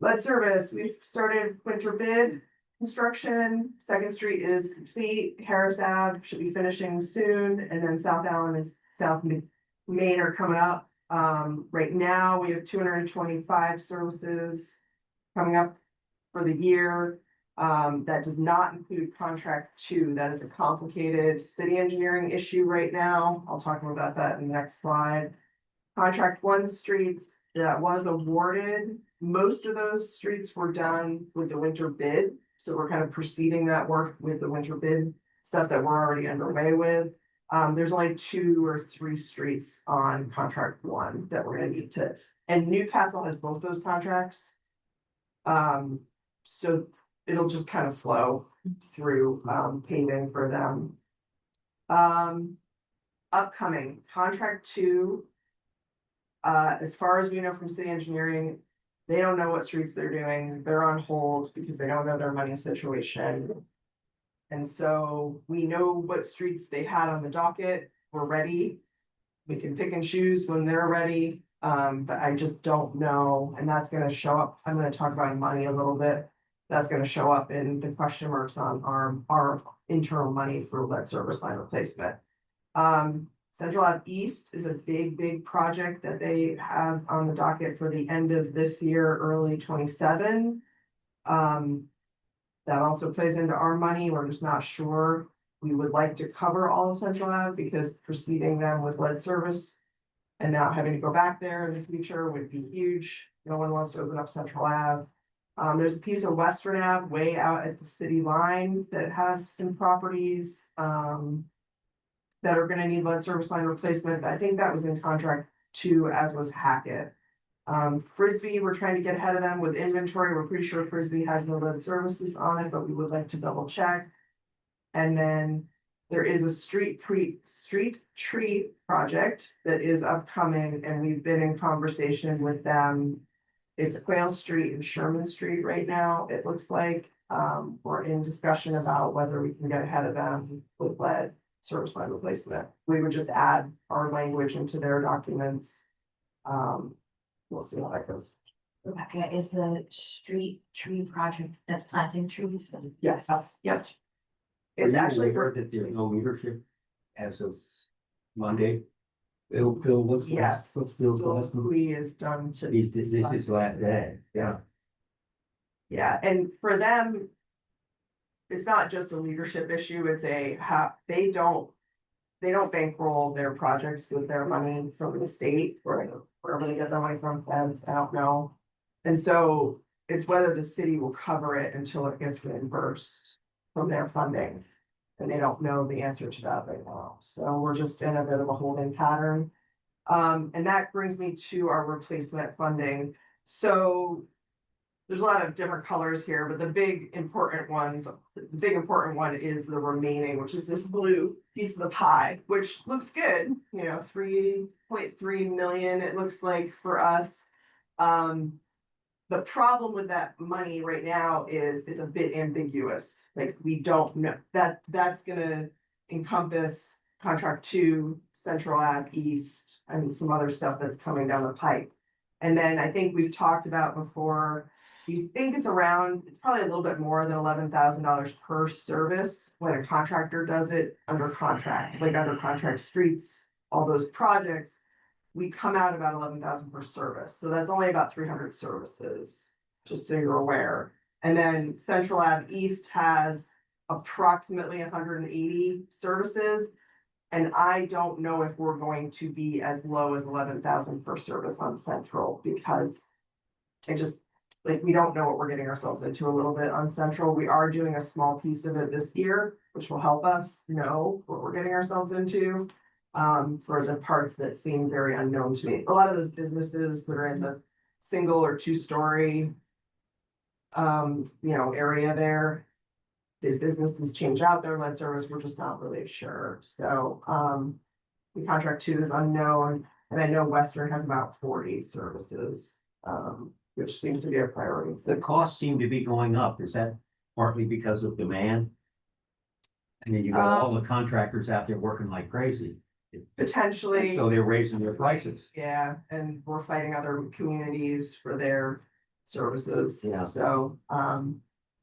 Lead service, we've started winter bid construction. Second Street is complete. Harris Ave should be finishing soon, and then South Allen and South Main are coming up. Right now, we have 225 services coming up for the year. That does not include contract 2. That is a complicated city engineering issue right now. I'll talk more about that in the next slide. Contract 1 streets that was awarded. Most of those streets were done with the winter bid. So we're kind of proceeding that work with the winter bid stuff that we're already underway with. There's only 2 or 3 streets on contract 1 that we're gonna need to, and Newcastle has both those contracts. So it'll just kind of flow through paving for them. Upcoming contract 2. As far as we know from city engineering, they don't know what streets they're doing. They're on hold because they don't know their money situation. And so we know what streets they had on the docket. We're ready. We can pick and choose when they're ready. But I just don't know. And that's gonna show up. I'm gonna talk about money a little bit. That's gonna show up in the question marks on our internal money for lead service line replacement. Central Ave East is a big project that they have on the docket for the end of this year, early 27. That also plays into our money. We're just not sure. We would like to cover all of Central Ave because preceding them with lead service and not having to go back there in the future would be huge. No one wants to open up Central Ave. There's a piece of Western Ave way out at the city line that has some properties that are gonna need lead service line replacement. I think that was in contract 2, as was Hackett. Frisbee, we're trying to get ahead of them with inventory. We're pretty sure Frisbee has no lead services on it, but we would like to double check. And then there is a street tree project that is upcoming, and we've been in conversation with them. It's Quail Street and Sherman Street right now, it looks like. We're in discussion about whether we can get ahead of them with lead service line replacement. We would just add our language into their documents. We'll see how that goes. Rebecca, is the street tree project that's planting trees? Yes, yep. Are It's you actually. aware that there's no leadership as of Monday? Bill, what's? Yes. What's Bill's last move? He is done to. This is last day, yeah. Yeah, and for them. It's not just a leadership issue, it's they don't bankroll their projects with their money from the state, or wherever they get their money from, feds, I don't know. And so it's whether the city will cover it until it gets reimbursed from their funding. And they don't know the answer to that right now, so we're just in a bit of a holding pattern. And that brings me to our replacement funding, so. There's a lot of different colors here, but the big important one is the remaining, which is this blue piece of the pie, which looks good, 3.3 million, it looks like for us. The problem with that money right now is it's a bit ambiguous, like we don't know, that's gonna encompass contract 2, Central Ave East, and some other stuff that's coming down the pipe. And then I think we've talked about before, we think it's probably a little bit more than $11,000 per service when a contractor does it under contract, like under contract streets, all those projects. We come out about 11,000 per service, so that's only about 300 services, just so you're aware. And then Central Ave East has approximately 180 services. And I don't know if we're going to be as low as 11,000 per service on Central, because we don't know what we're getting ourselves into a little bit on Central. We are doing a small piece of it this year, which will help us know what we're getting ourselves into. For the parts that seem very unknown to me. A lot of those businesses that are in the single or 2-story area there, did businesses change out their lead service? We're just not really sure. So, the contract 2 is unknown, and I know Western has about 40 services, which seems to be a priority. The costs seem to be going up. Is that partly because of demand? I mean, you got all the contractors out there working like crazy, Potentially. so they're raising their prices. Yeah, and we're fighting other communities for their services. Yeah. So,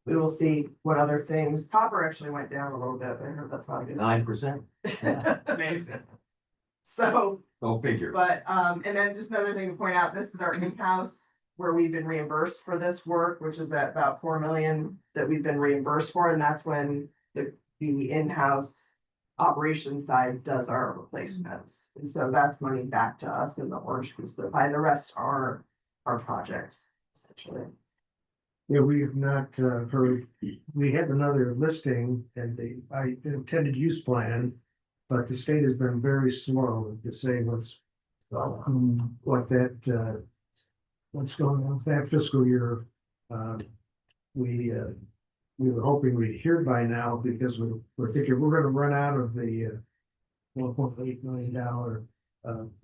we will see what other things. Copper actually went down a little bit. I heard that's not good. 9%. Yeah. Amazing. So, Go figure. but, and then just another thing to point out, this is our in-house where we've been reimbursed for this work, which is at about 4 million that we've been reimbursed for, and that's when the in-house operations side does our replacements. And so that's money back to us in the orange piece of the pie. The rest are our projects, essentially. Yeah, we have not heard, we have another listing and I intended use plan, but the state has been very slow to say what's going on with that fiscal year. We were hoping we'd hear by now because we're thinking we're gonna run out of the $1.8 million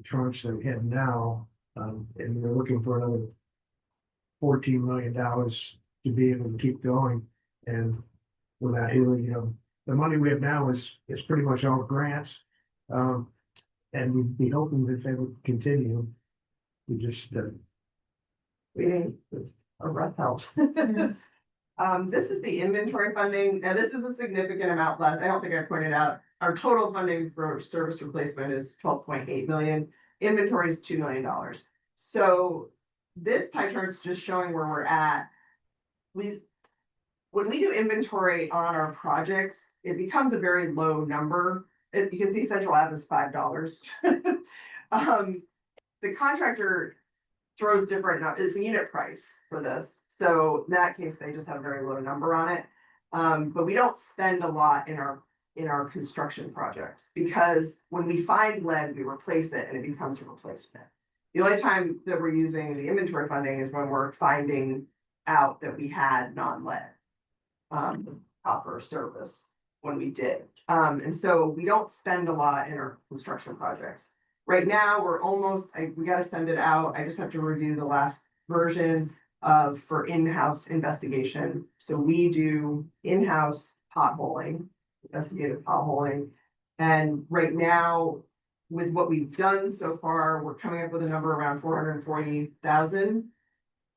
tranche that we have now. And we're looking for another $14 million to be able to keep going. And we're not hearing, the money we have now is pretty much all grants. And we'd be hoping that they would continue. We just We need a breath help. This is the inventory funding. Now, this is a significant amount less. I don't think I pointed out. Our total funding for service replacement is 12.8 million. Inventory is $2 million. So this pie chart is just showing where we're at. When we do inventory on our projects, it becomes a very low number. You can see Central Ave is $5. The contractor throws different, it's a unit price for this. So in that case, they just have a very low number on it. But we don't spend a lot in our construction projects because when we find lead, we replace it and it becomes a replacement. The only time that we're using the inventory funding is when we're finding out that we had non-lead copper service when we did. And so we don't spend a lot in our construction projects. Right now, we're almost, we gotta send it out. I just have to review the last version for in-house investigation. So we do in-house potholing, investigative potholing. And right now, with what we've done so far, we're coming up with a number around 440,000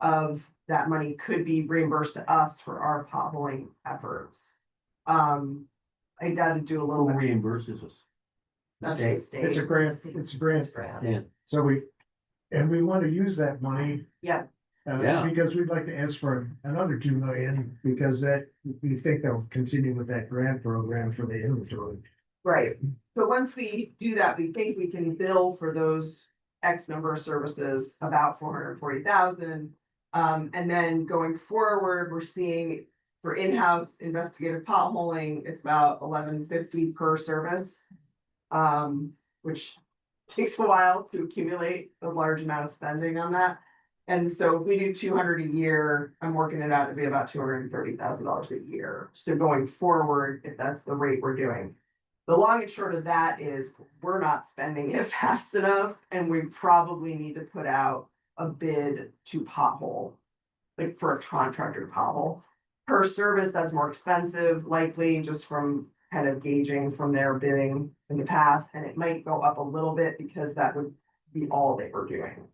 of that money could be reimbursed to us for our potholing efforts. I got to do a little Who bit. reimburses us? That's State. the state. it's a grant. Yeah. So we want to use that money. Yeah. Yeah. Because we'd like to ask for another 2 million because we think they'll continue with that grant program for the inventory. Right. So once we do that, we think we can bill for those X number of services about 440,000. And then going forward, we're seeing for in-house investigative potholing, it's about 1150 per service. Which takes a while to accumulate a large amount of spending on that. And so if we do 200 a year, I'm working it out to be about $230,000 a year. So going forward, if that's the rate we're doing. The long and short of that is we're not spending it fast enough and we probably need to put out a bid to pothole. Like for a contractor to pothole. Per service, that's more expensive, likely just from kind of gauging from their bidding in the past, and it might go up a little bit because that would be all they were doing.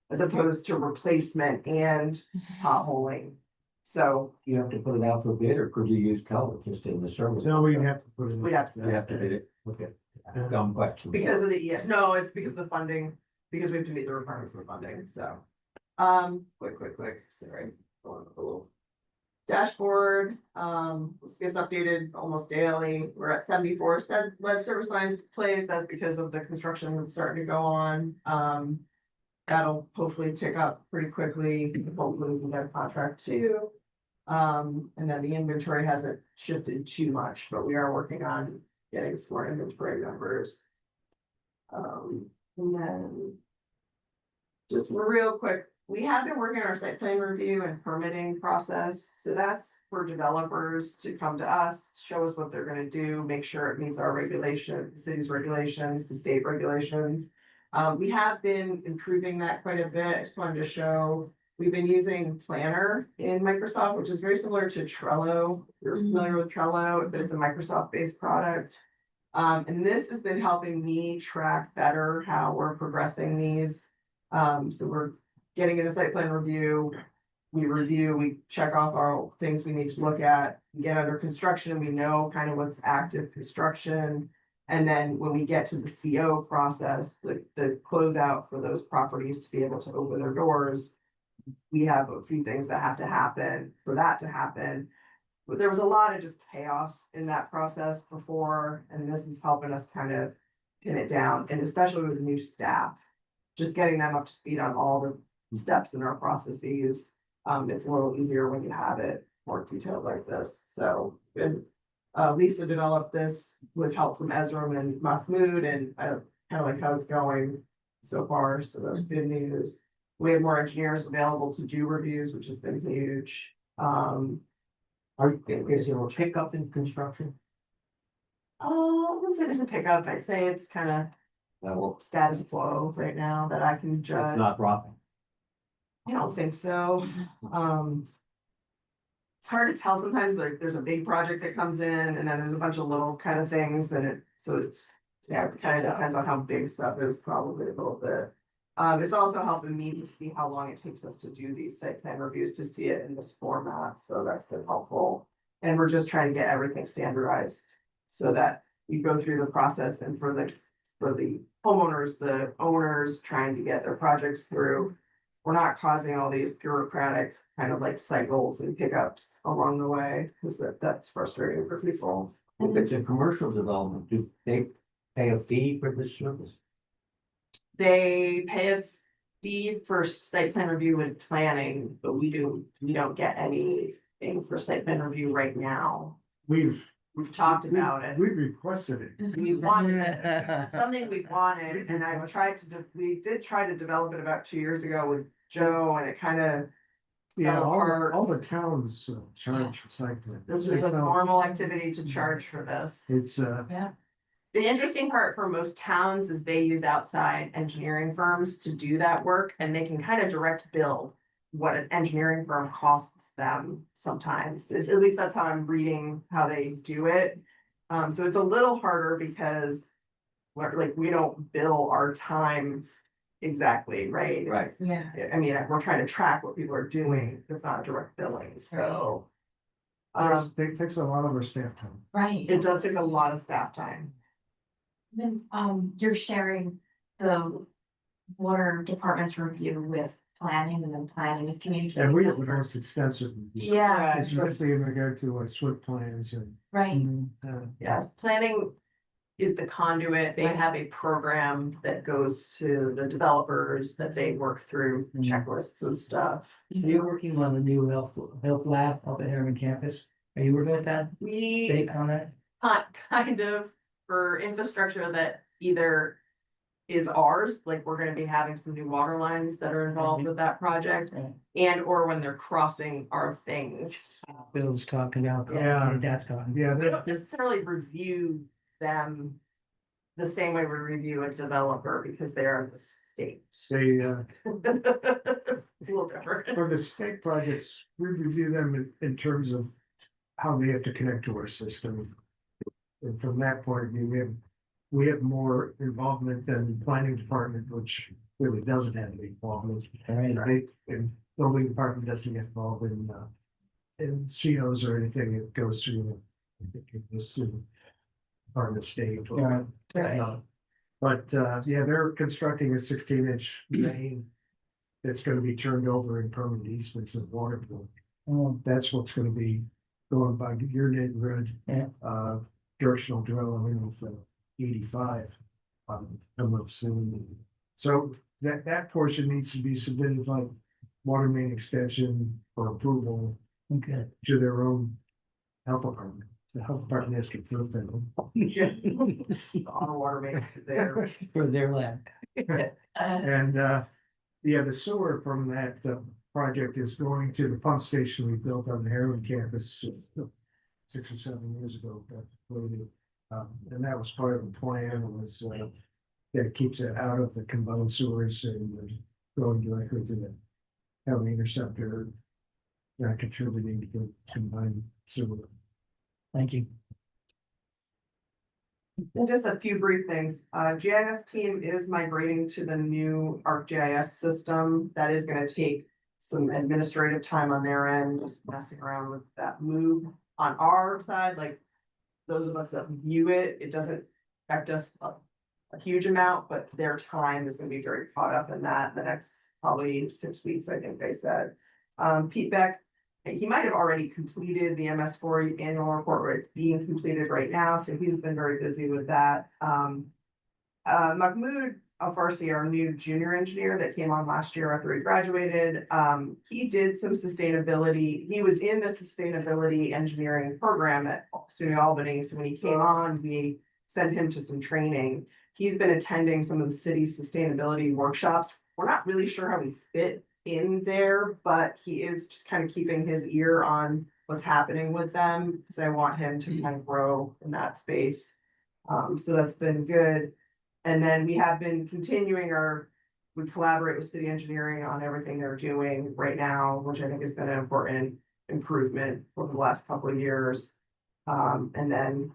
As opposed to replacement and potholing. So You have to put it out for bid, or could you use Calvert just in the service? No, we have to put it. we have You to, have to bid it. Okay. Dumb question. because of the, yeah, no, it's because of the funding, because we have to meet the requirements of the funding, so. Quick, sorry. Going up a little. Dashboard, this gets updated almost daily. We're at 74 lead service lines placed. That's because of the construction that's starting to go on. That'll hopefully tick up pretty quickly. Hopefully we can get a contract too. And then the inventory hasn't shifted too much, but we are working on getting some more inventory numbers. And then just real quick, we have been working on our site plan review and permitting process, so that's for developers to come to us, show us what they're gonna do, make sure it meets our regulation, the city's regulations, the state regulations. We have been improving that quite a bit, I just wanted to show, we've been using Planner in Microsoft, which is very similar to Trello. You're familiar with Trello, but it's a Microsoft-based product. And this has been helping me track better how we're progressing these. So we're getting into site plan review. We check off our things we need to look at, we get under construction, we know kind of what's active construction. And then when we get to the CO process, the closeout for those properties to be able to open their doors. We have a few things that have to happen for that to happen. But there was a lot of just chaos in that process before, and this is helping us kind of pin it down, and especially with the new staff. Just getting them up to speed on all the steps in our processes. It's a little easier when you have it more detailed like this, so. And Lisa developed this with help from Ezra and Mahmood, and I kind of like how it's going so far, so that's good news. We have more engineers available to do reviews, which has been huge. Is there a pickup in construction? I wouldn't say there's a pickup, I'd say it's kind of status quo right now that I can It's judge. not dropping. I don't think so. It's hard to tell sometimes, there's a big project that comes in and then there's a bunch of little kind of things and yeah, it kind of depends on how big stuff is, probably a little bit. It's also helping me to see how long it takes us to do these site plan reviews, to see it in this format, so that's been helpful. And we're just trying to get everything standardized so that we go through the process, and for the homeowners, the owners trying to get their projects through. We're not causing all these bureaucratic kind of like cycles and pickups along the way, because that's frustrating for people. If it's a commercial development, do they pay a fee for this service? They pay a fee for site plan review and planning, but we don't get anything for site plan review right now. We've Talked about it. We've requested it. We wanted it. Something we wanted, and we did try to develop it about 2 years ago with Joe, and it kind of. Yeah, fell apart. all the towns charge for site plan. This is a normal activity to charge for this. It's The interesting part for most towns is they use outside engineering firms to do that work, and they can kind of direct bill what an engineering firm costs them sometimes. At least that's how I'm reading how they do it. So it's a little harder because we don't bill our time exactly, right? Right. Yeah. I mean, we're trying to track what people are doing. It's not direct billing, so. it takes a lot of our staff time. Right. It does take a lot of staff time. Then, you're sharing the water department's review with planning, and then planning is communicating. And we have the that. most extensive. review, Yeah, Especially in regard to SWIP plans and. right. Yes, planning is the conduit. They have a program that goes to the developers that they work through checklists and stuff. So you're working on the new health lab up at Harriman campus. Are you working with that? We Big on that? kind of for infrastructure that either is ours, like we're gonna be having some new water lines that are involved with that project, and or when they're crossing our things. Bill's talking about. Yeah. That's gone. Yeah, We don't necessarily review them the same way we review a developer because they are in the state. they, It's a little different. for the state projects, we review them in terms of how they have to connect to our system. And from that point of view, we have more involvement than the planning department, which really doesn't have any involvement. Right, and building department doesn't get involved in COs or anything, it goes through. I think it goes through Department of State. or- Right. But yeah, they're constructing a 16-inch main. That's gonna be turned over in permanent easements of water. That's what's gonna be going by your neighborhood. Yeah. Directional drilling of 85. Come up soon. So that portion needs to be submitted like water main extension for approval Okay. to their own health department. The health department has to approve them. On a water main there. For their lab. And Yeah, the sewer from that project is going to the pump station we built on the Harriman campus 6 or 7 years ago. And that was part of the plan was that keeps it out of the combined sewers and going directly to the county interceptor, not contributing to the combined sewer. Thank you. And just a few brief things. GIS team is migrating to the new ArcGIS system. That is gonna take some administrative time on their end, just messing around with that move. On our side, like those of us that view it, it doesn't affect us a huge amount, but their time is gonna be very caught up in that the next probably 6 weeks, I think they said. Pete Beck, he might have already completed the MS4 annual report where it's being completed right now, so he's been very busy with that. Mahmoud Al-Farsi, our new junior engineer that came on last year after he graduated, he did some sustainability. He was in the sustainability engineering program at SUNY Albany, so when he came on, we sent him to some training. He's been attending some of the city's sustainability workshops. We're not really sure how he fit in there, but he is just kind of keeping his ear on what's happening with them, because I want him to kind of grow in that space. So that's been good. And then we have been continuing we collaborate with city engineering on everything they're doing right now, which I think has been an important improvement over the last couple of years. And then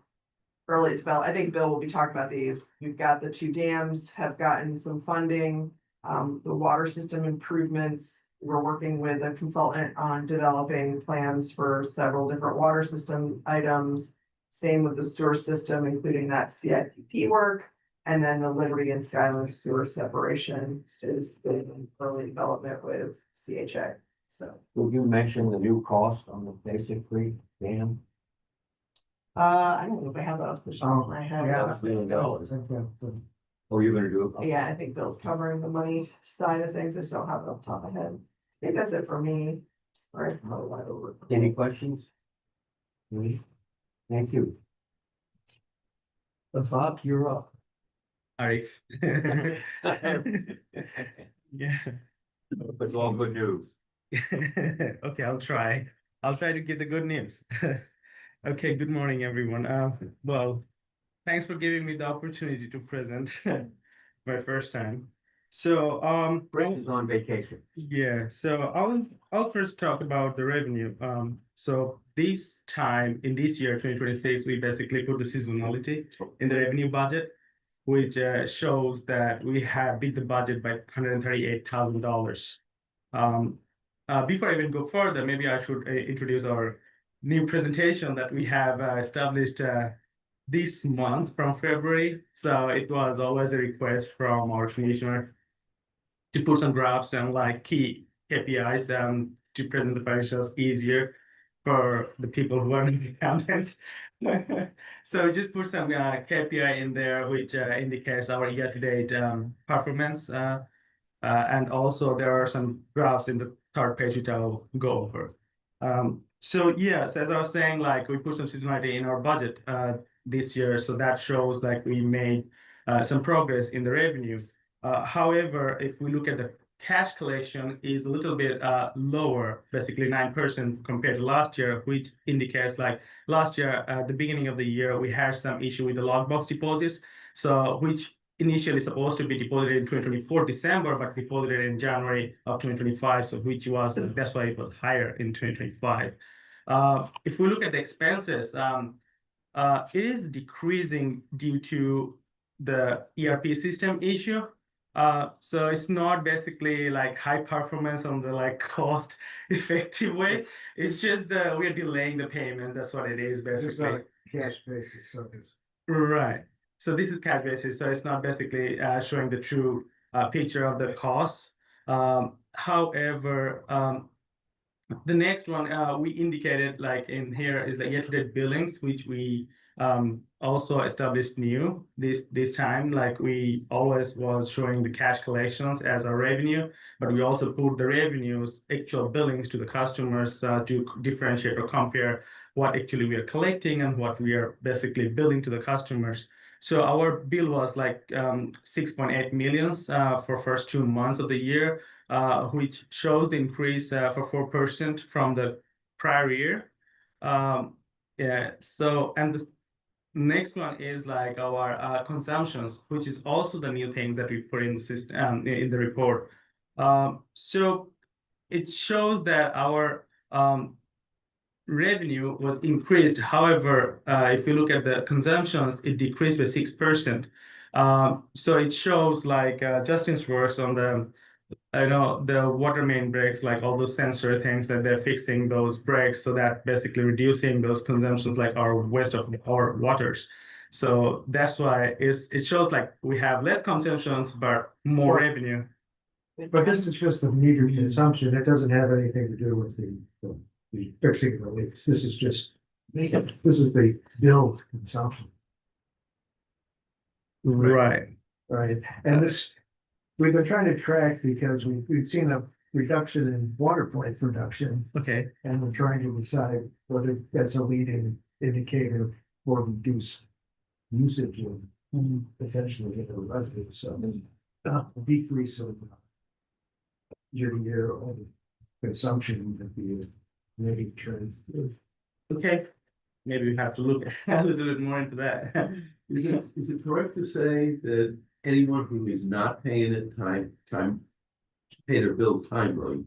early development, I think Bill will be talking about these. We've got the 2 dams have gotten some funding. The water system improvements, we're working with a consultant on developing plans for several different water system items. Same with the sewer system, including that CIP work. And then the Liberty and Skyland sewer separation is in early development with CHA, so. Will you mention the new cost on the basic free dam? I don't know if I have that off the top of my head. Yeah, $5 million. uh, Oh, you're gonna do it? Yeah, I think Bill's covering the money side of things. I just don't have it off the top of my head. I think that's it for me. All right, I'll wide over. Any questions? Me? Thank you. Bob, you're up. Arif. Yeah. It's all good news. Okay, I'll try. I'll try to give the good news. Okay, good morning, everyone. Well, thanks for giving me the opportunity to present my first time. So, Rick is on vacation. yeah, so I'll first talk about the revenue. So this time in this year, 2026, we basically put the seasonality in the revenue budget, which shows that we have beat the budget by $138,000. Before I even go further, maybe I should introduce our new presentation that we have established this month from February. So it was always a request from our commissioner to put some graphs and like key KPIs to present the financials easier for the people who are not accountants. So just put some KPI in there, which indicates our year-to-date performance. And also there are some graphs in the third page, which I'll go over. So yes, as I was saying, like we put some seasonality in our budget this year. So that shows like we made some progress in the revenue. However, if we look at the cash collection is a little bit lower, basically 9% compared to last year, which indicates like last year at the beginning of the year, we had some issue with the lockbox deposits. So which initially supposed to be deposited in 2024 December, but deposited in January of 2025. So which was, that's why it was higher in 2025. If we look at the expenses, it is decreasing due to the ERP system issue. So it's not basically like high performance on the like cost effective way. It's just we're delaying the payment. That's what it is It's basically. not cash basis, so it's. Right. So this is cash basis. So it's not basically showing the true picture of the costs. However, the next one we indicated like in here is the year-to-date billings, which we also established new this time. Like we always was showing the cash collections as our revenue, but we also put the revenues, actual billings to the customers to differentiate or compare what actually we are collecting and what we are basically billing to the customers. So our bill was like 6.8 million for first 2 months of the year. which shows the increase for 4% from the prior year. Yeah, so and the next one is like our consumptions, which is also the new things that we put in the system in the report. So it shows that our revenue was increased. However, if you look at the consumptions, it decreased by 6%. So it shows like Justin's works on the, I know the water main breaks, like all those sensor things that they're fixing those breaks, so that basically reducing those consumptions, like our waste of our waters. So that's why it shows like we have less consumptions but more Well, revenue. But this is just the meter consumption. It doesn't have anything to do with the fixing the leaks. This is just, this is the billed consumption, Right. right? And this, we've been trying to track because we've seen a reduction in water plant production, Okay. and we're trying to decide whether that's a leading indicator for reduced usage of potentially in the revenue. So decrease of year-to-year consumption would be a maybe trend. Okay. Maybe we have to look a little bit more into that. Is it correct to say that anyone who is not paying it pay their bill timely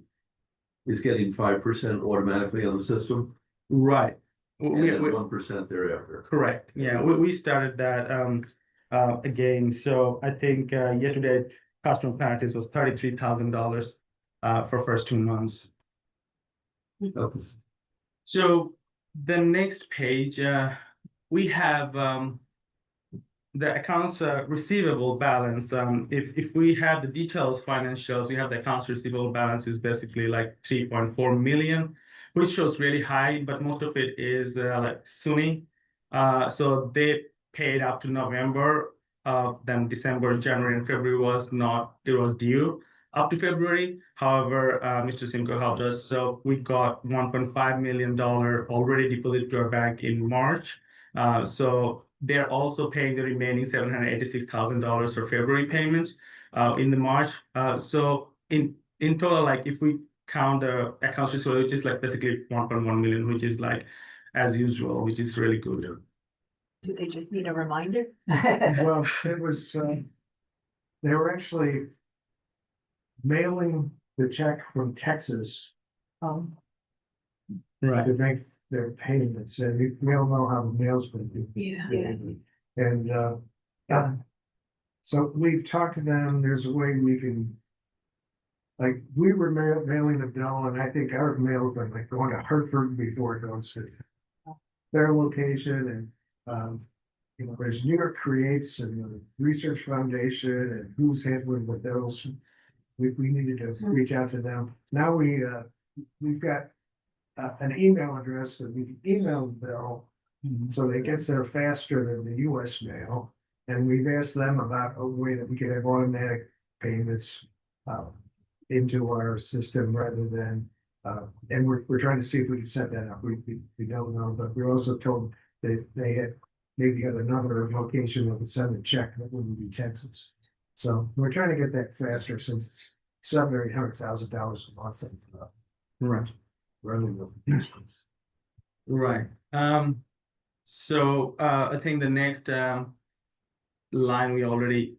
is getting 5% automatically on the system Right. and We, then we, 1% thereafter? correct. Yeah, we started that again. So I think year to date customer penalties was $33,000 for first 2 months. Okay. So the next page, we have the accounts receivable balance. If we have the details financials, we have the accounts receivable balance is basically like 3.4 million, which shows really high, but most of it is like SUNY. So they paid up to November, then December, January, and February was not, it was due up to February. However, Mr. Simcoe helped us. So we got $1.5 million already deposited to our bank in March. So they're also paying the remaining $786,000 for February payments in the March. So in total, like if we count the accounts receivable, which is like basically 1.1 million, which is like as usual, which is really good. Do they just need a reminder? Well, it was, they were actually mailing the check from Texas Right. to make their payments, and we all know how the mail's been due. Yeah. And so we've talked to them, there's a way we can, like, we were mailing the bill, and I think our mail was like going to Hartford before it goes to their location, and you know, there's New York Creates and the Research Foundation and who's handling the bills. We needed to reach out to them. Now we've got an email address that we can email the bill, so it gets there faster than the US mail. And we've asked them about a way that we could have automatic payments into our system rather than, and we're trying to see if we can set that up. We don't know, but we're also told that they had maybe got another location that would send a check that wouldn't be Texas. So we're trying to get that faster since it's $700,000 or $800,000 a month. Right. Running Right. So I think the next line we already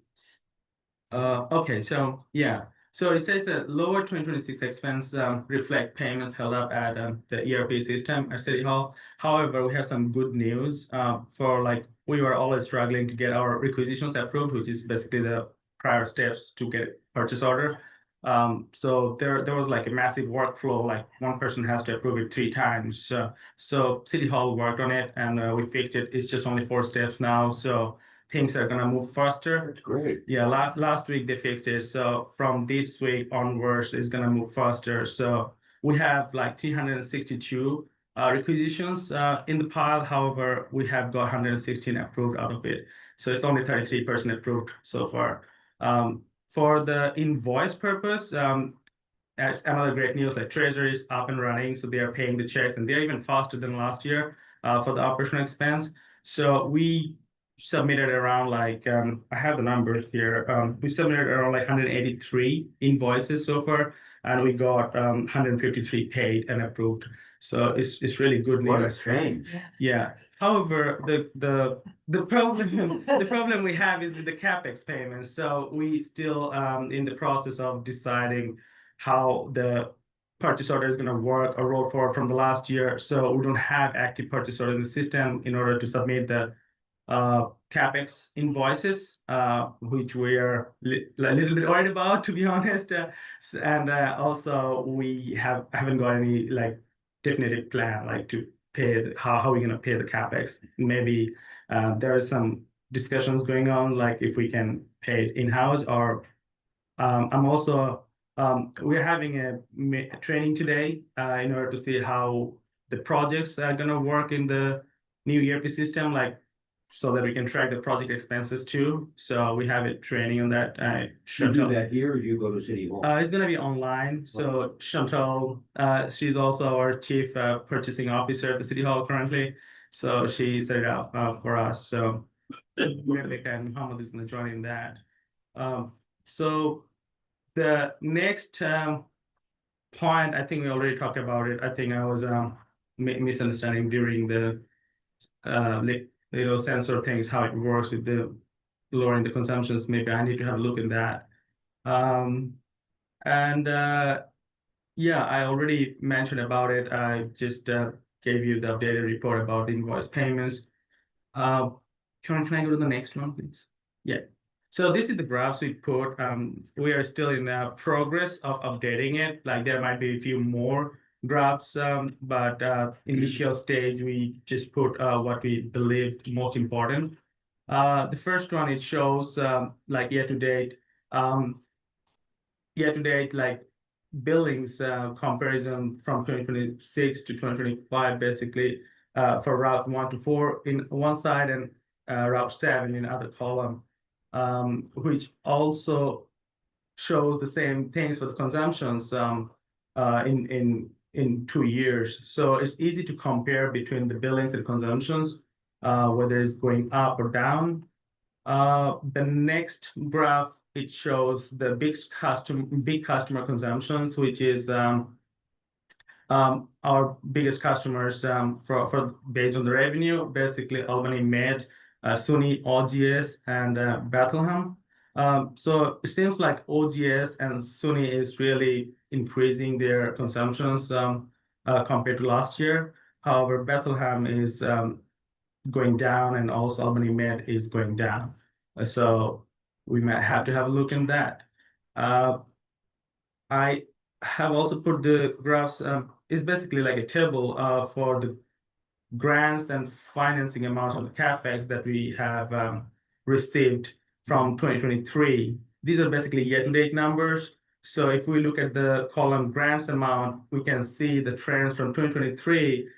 okay, so yeah. So it says that lower 2026 expense reflect payments held up at the ERP system at City Hall. However, we have some good news for like we were always struggling to get our requisitions approved, which is basically the prior steps to get purchase order. So there was like a massive workflow, like one person has to approve it 3 times. So City Hall worked on it and we fixed it. It's just only 4 steps now. So things are gonna move faster. That's great. Yeah, last week they fixed it. So from this week onwards, it's gonna move faster. So we have like 362 requisitions in the pile. However, we have got 116 approved out of it. So it's only 33% approved so far. For the invoice purpose, that's another great news, like Treasury is up and running. So they are paying the checks and they're even faster than last year for the operational expense. So we submitted around like, I have the numbers here. We submitted around like 183 invoices so far, and we got 153 paid and approved. So it's really good What a news. change. Yeah. However, the problem the problem we have is with the capex payments. So we still in the process of deciding how the purchase order is going to work or roll forward from the last year. So we don't have active purchase order in the system in order to submit the capex invoices, which we are a little bit worried about, to be honest. And also we haven't got any like definitive plan like to pay how we're gonna pay the capex. Maybe there are some discussions going on, like if we can pay it in-house, or I'm also we're having a training today in order to see how the projects are gonna work in the new ERP system, like so that we can track the project expenses too. So we have a training on that. You do that here or you go to City Hall? It's gonna be online. So Chantal, she's also our chief purchasing officer at the City Hall currently. So she set it up for us. So Rebecca and Muhammad is gonna join in that. So the next point, I think we already talked about it. I think I was misunderstanding during the little sensor things, how it works with the lowering the consumptions. Maybe I need to have a look at that. Yeah, I already mentioned about it. I just gave you the updated report about the invoice payments. Can I go to the next one, please? Yeah. So this is the graphs we put. We are still in the progress of updating it. Like there might be a few more graphs, but initial stage, we just put what we believed most important. The first one, it shows like year to date, like billings comparison from 2026 to 2025, basically for route 1 to 4 in one side and route 7 in other column, which also shows the same things for the consumptions in 2 years. So it's easy to compare between the billings and consumptions, whether it's going up or down. The next graph, it shows the big customer consumptions, which is our biggest customers for based on the revenue, basically Albany Med, SUNY, OGS, and Bethlehem. So it seems like OGS and SUNY is really increasing their consumptions compared to last year. However, Bethlehem is going down, and also Albany Med is going down. So we might have to have a look in that. I have also put the graphs, it's basically like a table for the grants and financing amounts of the CapEx that we have received from 2023. These are basically year-to-date numbers. So if we look at the column grants amount, we can see the trends from 2023.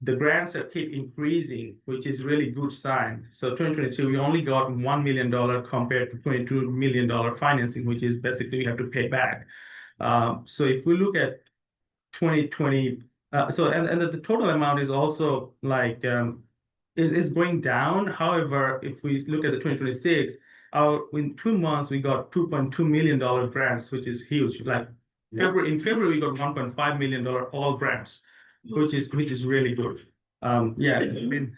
The grants are keep increasing, which is really good sign. So 2023, we only got $1 million compared to $22 million financing, which is basically we have to pay back. So if we look at 2020, and the total amount is also like is going down. However, if we look at the 2026, in 2 months we got $2.2 million grants, which is huge. Like in February we got $1.5 million all grants, which is really good. Yeah, I mean,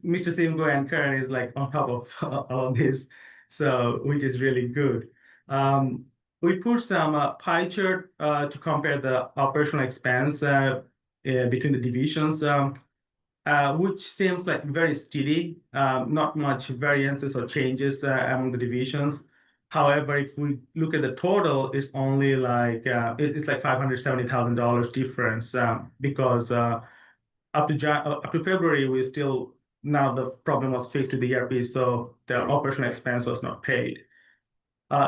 Mr. Simgo and Karen is like on top of all of this, so which is really good. We put some pie chart to compare the operational expense between the divisions, which seems like very steady, not much variances or changes among the divisions. However, if we look at the total, it's only like it's like $570,000 difference because up to February we still, now the problem was fixed with the ERP, so the operational expense was not paid.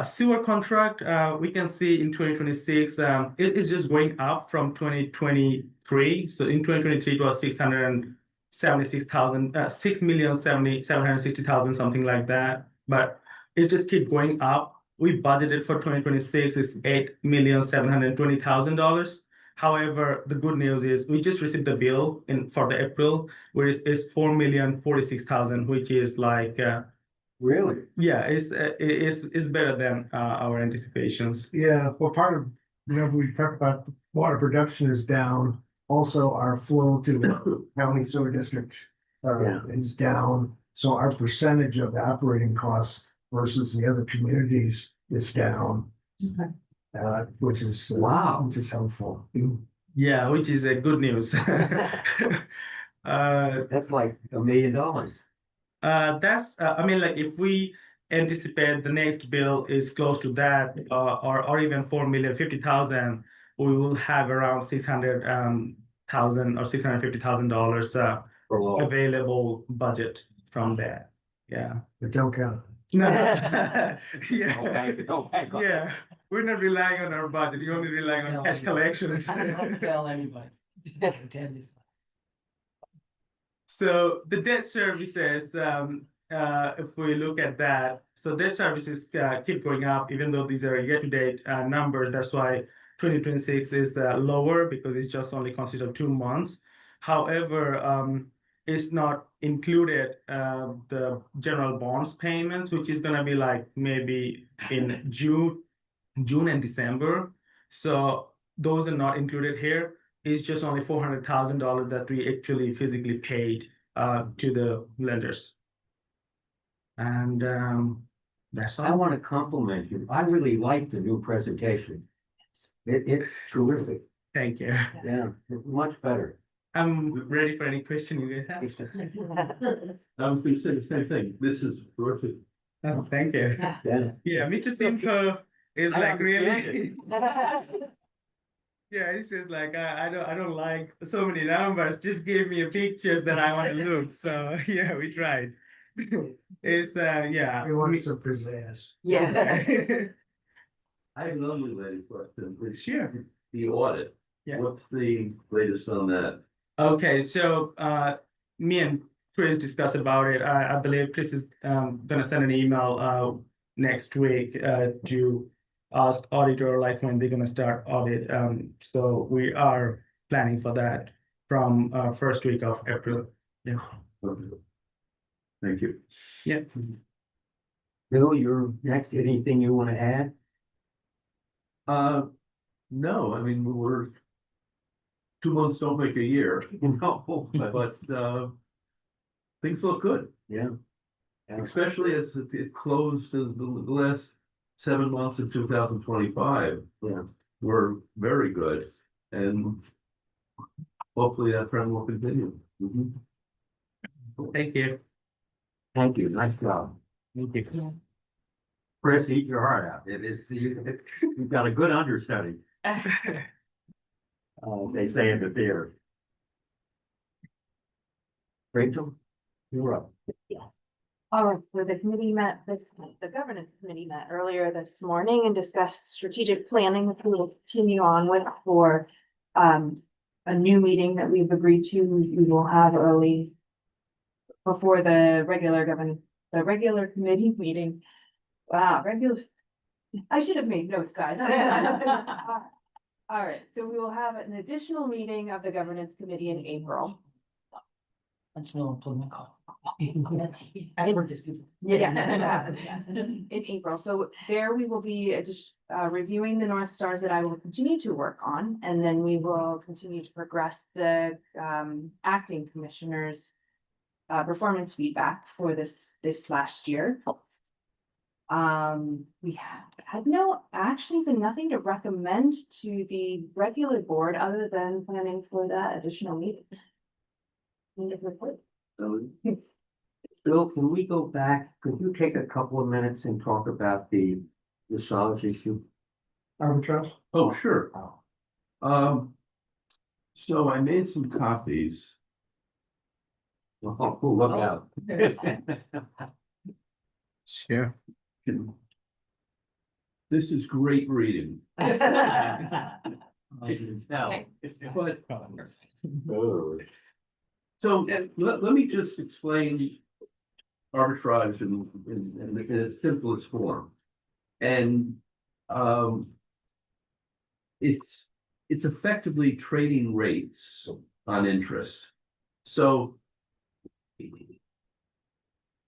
Sewer contract, we can see in 2026, it is just going up from 2023. So in 2023, it was 676,000, 6,760,000, something like that. But it just keeps going up. We budgeted for 2026 is $8,720,000. However, the good news is we just received the bill for the April, where it's 4,046,000, which is like Really? yeah, it's better than our anticipations. Yeah, well, part of, we talked about water production is down. Also, our flow to the county sewer district Yeah. is down. So our percentage of the operating costs versus the other communities is down. Which is Wow. which is helpful. Yeah, which is a good news. That's like $1 million. That's I mean, like if we anticipate the next bill is close to that, or even 4,050,000, we will have around 600,000 or $650,000 For law. available budget from there. Yeah. But don't count. No. Okay, Yeah. okay. Yeah. We're not relying on our budget. You're only relying on cash collections. Don't tell anybody. Just pretend it's- So the debt services, if we look at that, so debt services keep going up, even though these are year-to-date numbers. That's why 2026 is lower because it's just only consists of 2 months. However, it's not included the general bonds payments, which is gonna be like maybe in June and December. So those are not included here. It's just only $400,000 that we actually physically paid to the lenders. And that's I all. want to compliment you. I really like the new presentation. It's terrific. Thank you. Yeah, much better. I'm ready for any question you guys have. I was gonna say the same thing. This is terrific. Oh, thank you. Yeah. Yeah, me to see her is I like really. understand. Yeah, he says like I don't like so many numbers. Just give me a picture that I want to look. So yeah, we tried. It's yeah. We want some pizzazz. Yeah. I have another related question. It's Sure. the audit. Yeah. What's the latest on that? Okay, so me and Chris discussed about it. I believe Chris is gonna send an email next week to ask auditor like when they're gonna start audit. So we are planning for that from first week of April. Yeah. Okay. Thank you. Yeah. Bill, you're next. Anything you want to add? No, I mean, we're 2 months don't make a year, No, but things look good, yeah. especially as it closed the last 7 months of 2025. Yeah. Were very good, and hopefully that trend will continue. Mhm. Thank you. Thank you. Nice job. Thank you. Chris, eat your heart out. You've got a good understudy. They say in the theater. Rachel, you're up. Yes. All right, so the governance committee met earlier this morning and discussed strategic planning, which we will continue on with for a new meeting that we've agreed to. We will have early before the regular committee meeting. Wow, I should have made notes, guys. All right, so we will have an additional meeting of the governance committee in April. That's no implement call. I work this. Yes, in April. So there we will be just reviewing the North Stars that I will continue to work on, and then we will continue to progress the acting commissioners' performance feedback for this last year. We have had no actions and nothing to recommend to the regular board other than planning for that additional meeting. End of report. So, Bill, can we go back? Could you take a couple of minutes and talk about the massage issue? Arbitrage? Oh, sure. So I made some copies. Oh, look out. Sure. This is great reading. No. But Oh. so let me just explain arbitrage in its simplest form. And it's it's effectively trading rates on interest. So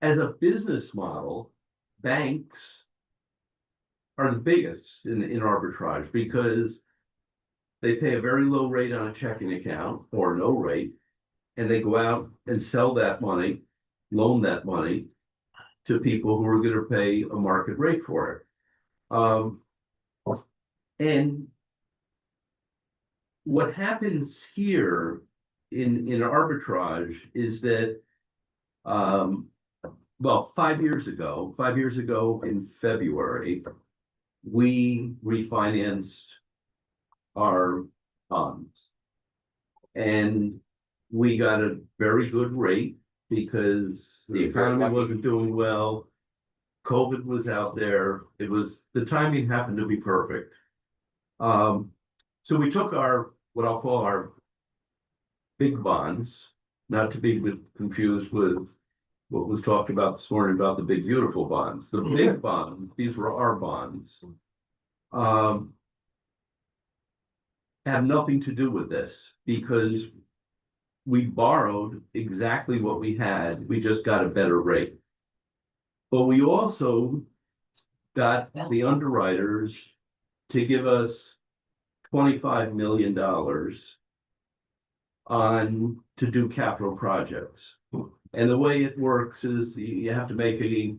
as a business model, banks are the biggest in arbitrage because they pay a very low rate on a checking account or no rate, and they go out and sell that money, loan that money to people who are going to pay a market rate for it. And what happens here in arbitrage is that, well, 5 years ago in February, we refinanced our bonds. And we got a very good rate because the economy wasn't doing well. COVID was out there. It was, the timing happened to be perfect. So we took our, what I'll call our big bonds, not to be confused with what was talked about this morning about the big beautiful bonds. The big bonds, these were our bonds, have nothing to do with this because we borrowed exactly what we had. We just got a better rate. But we also got the underwriters to give us $25 million to do capital projects. And the way it works is you have to make a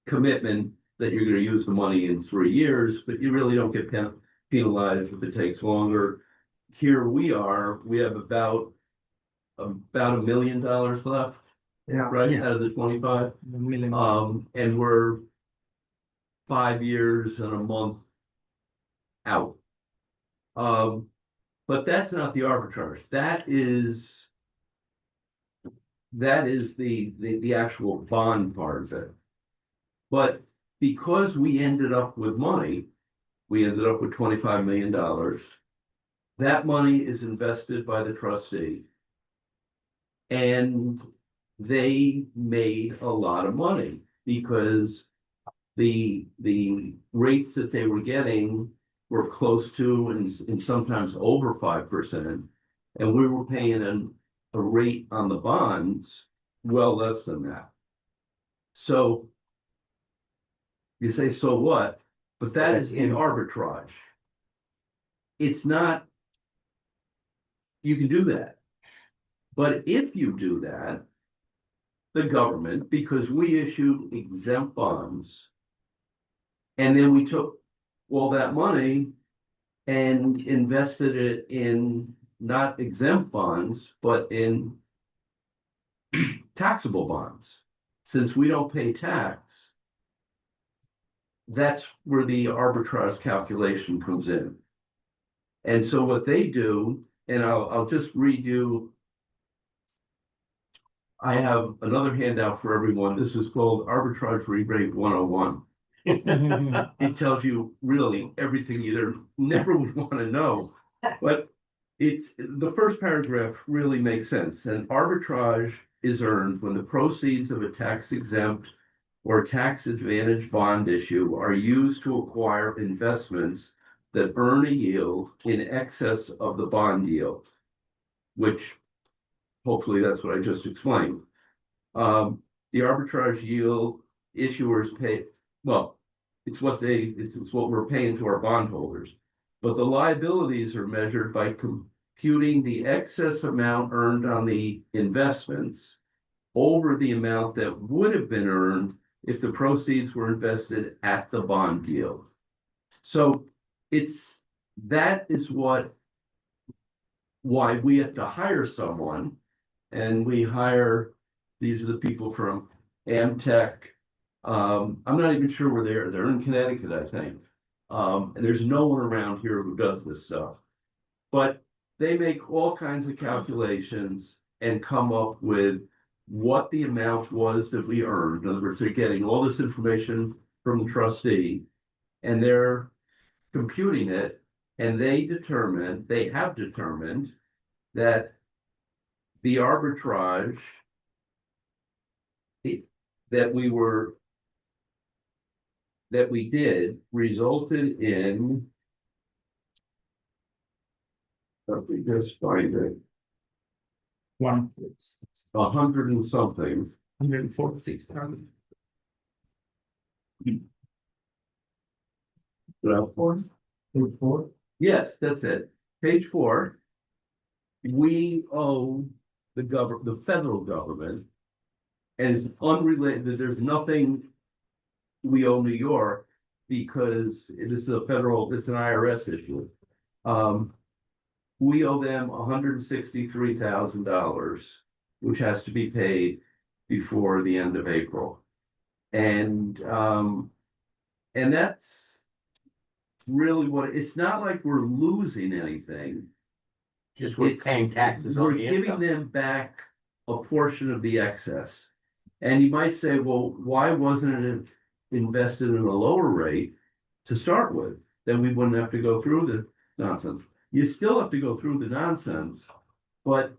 commitment that you're going to use the money in 3 years, but you really don't get penalized if it takes longer. Here we have about $1 million left. Yeah. Right, Yeah. out of the 25. Million. And we're 5 years and a month out. But that's not the arbitrage. That is the actual bond part of it. But because we ended up with money, we ended up with $25 million. That money is invested by the trustee. And they made a lot of money because the rates that they were getting were close to and sometimes over 5%. And we were paying a rate on the bonds well less than that. So you say, so what? But that is in arbitrage. It's not, you can do that. But if you do that, the government, because we issued exempt bonds, and then we took all that money and invested it in not exempt bonds, but in taxable bonds. Since we don't pay tax, that's where the arbitrage calculation comes in. And so what they do, and I'll just read you, I have another handout for everyone. This is called Arbitrage Rebate 101. It tells you really everything you never would want to know. But it's the first paragraph really makes sense. And arbitrage is earned when the proceeds of a tax exempt or tax advantage bond issue are used to acquire investments that earn a yield in excess of the bond yield, which hopefully that's what I just explained. The arbitrage yield issuers pay, well, it's what we're paying to our bondholders. But the liabilities are measured by computing the excess amount earned on the investments over the amount that would have been earned if the proceeds were invested at the bond yield. So that is why we have to hire someone, and we hire, these are the people from Amtech. I'm not even sure where they're in Connecticut, I think. And there's no one around here who does this stuff. But they make all kinds of calculations and come up with what the amount was that we earned. In other words, they're getting all this information from the trustee, and they're computing it, and they have determined that the arbitrage that we did resulted in Let me just find it, 100 and something. 146,000. Well, Page 4. yes, that's it. Page 4. We owe the federal government. And it's unrelated, there's nothing we owe New York because this is a federal, it's an IRS issue. We owe them $163,000, which has to be paid before the end of April. And that's really what, it's not like we're losing anything. Just we're It's- paying taxes We're on the giving income. them back a portion of the excess. And you might say, well, why wasn't it invested in a lower rate to start with? Then we wouldn't have to go through the nonsense. You still have to go through the nonsense, but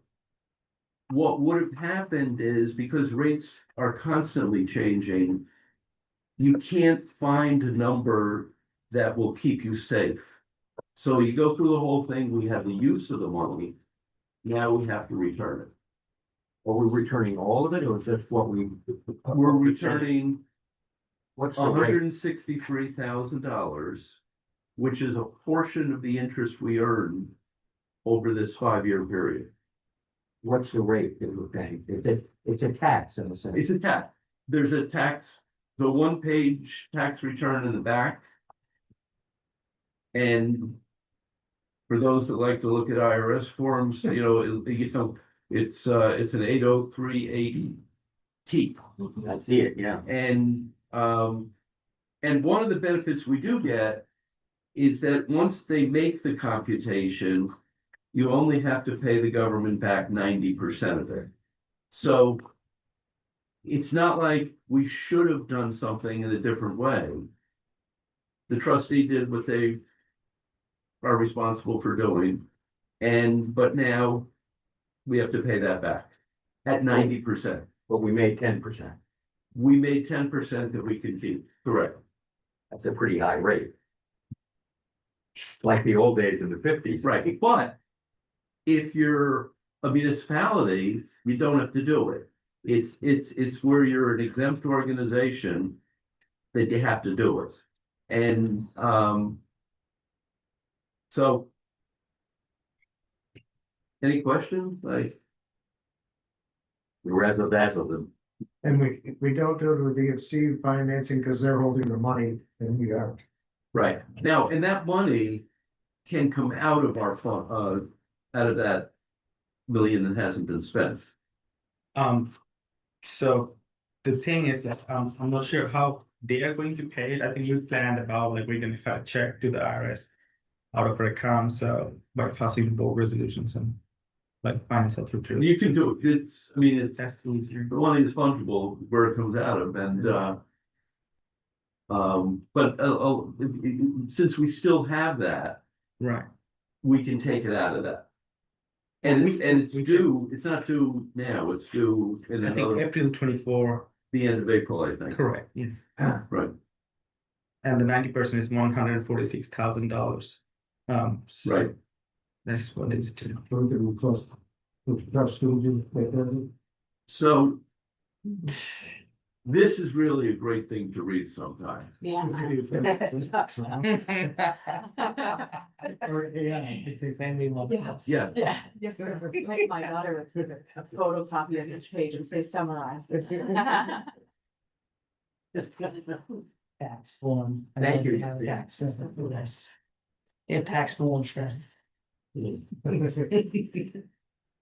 what would have happened is because rates are constantly changing, you can't find a number that will keep you safe. So you go through the whole thing, we have the use of the money, now we have to return it. Are we returning all of it or just what we? We're returning What's the rate? $163,000, which is a portion of the interest we earned over this 5-year period. What's the rate that we're paying? It's a tax in a sense. It's a tax. There's a tax, the 1-page tax return in the back. And for those that like to look at IRS forms, it's an 80380 T. I see it, yeah. And one of the benefits we do get is that once they make the computation, you only have to pay the government back 90% of it. So it's not like we should have done something in a different way. The trustee did what they are responsible for doing. But now we have to pay that back at 90%. But we made 10%. We made 10% that we could keep, correct? That's a pretty high rate. Like the old days in the 50s. Right, but if you're a municipality, you don't have to do it. It's where you're an exempt organization that you have to do it. And so any questions? Like, The razzle dazzle them. And we don't do it with EFC financing because they're holding the money and we aren't. right, now, and that money can come out of our fund, out of that million that hasn't been spent. So the thing is that I'm not sure how they are going to pay it. I think we planned about like we're gonna file a check to the IRS out of our account, so by passing the board resolutions and like finance authority. You can do it, That's easier. the money is fungible where it comes out of, and since we still have that, Right. we can take it out of that. And it's we due, it's not due now, it's due in I think another, April 24, the end of April, I think. correct, yeah. Right, And the 90% is $146,000. So right. that's what it's to. So we can request the trustees to take care of it. So this is really a great thing to read sometime. Yeah. Or, yeah, they take Family love. Yeah. Yes, Yeah, yes, make my daughter take a photocopy of each page and say summarize this. Tax form. Thank you. Have tax form for this. Yeah, tax form for.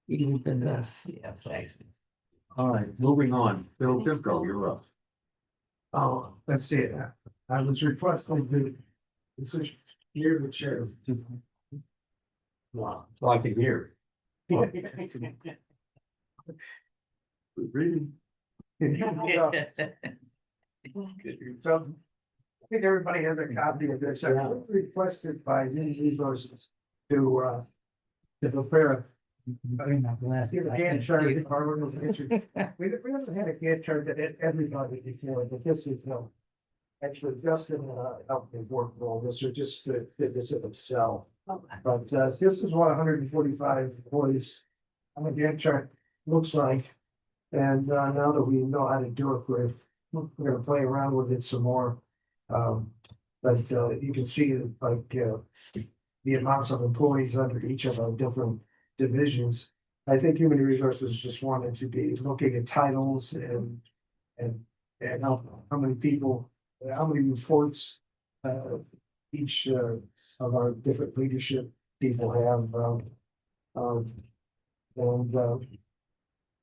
Even for this, yeah, thanks. All right, moving on. Bill Kimco, you're up. Oh, let's see it. I was requesting the year the chair. Wow, so I can hear. reading. So I think everybody has a copy of this. I was requested by Human Resources to prepare a Gantt chart. We haven't had a Gantt chart that everybody before, but this is actually Justin helped me work with all this, or just to did this in Excel. But this is what 145 employees on the Gantt chart looks like. And now that we know how to do it, we're gonna play around with it some more. But you can see like the amounts of employees under each of our different divisions. I think human resources just wanted to be looking at titles and how many people, how many reports each of our different leadership people have.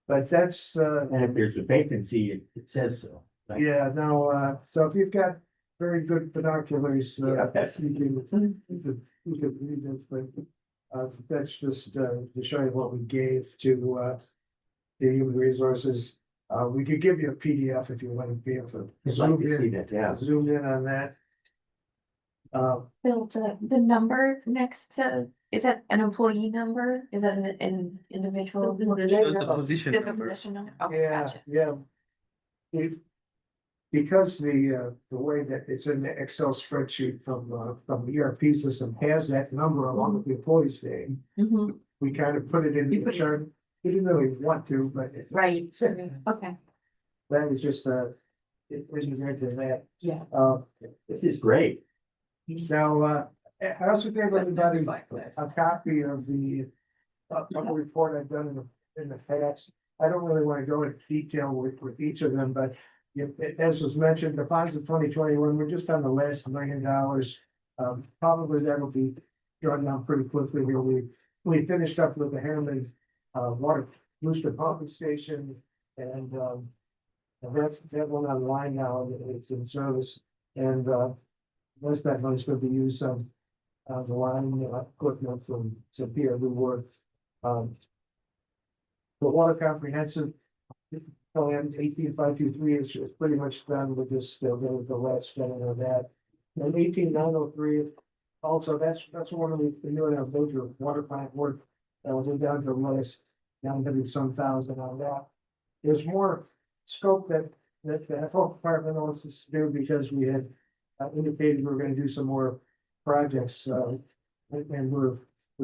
But that's And if there's a vacancy, it says so. right? yeah, no, so if you've got very good binoculars, Yeah, that's- you could read this, but that's just to show you what we gave to the human resources. We could give you a PDF if you want to be able to I'd like zoom to see in, that, yeah. zoom in on that. Bill, the number next to, is that an employee number? Is that an individual? Just the position Just a number. position number? Okay, Yeah, gotcha. yeah. Because the way that it's in the Excel spreadsheet from the ERP system has that number along with the employee's name. Mhm. We kind of put it in the chart. We didn't really want to, but Right, okay, that was just it was into that. yeah. This is great. Now, I also gave everybody a copy of the report I've done in the past. I don't really want to go into detail with each of them, but as was mentioned, the bonds of 2021, we're just on the last $1 million. Probably that'll be drawn down pretty quickly here. We finished up with the Harriman water booster pumping station and that one online now, it's in service. And most of that money's going to be used on the line equipment from Superior Wood. The water comprehensive plan 18523 is pretty much done with this, the last spending of that. And 18903, also that's one of the doing our major water plant work. That was down to the last 900-some thousand on that. There's more scope that the health department wants us to do because we had indicated we're going to do some more projects. And we're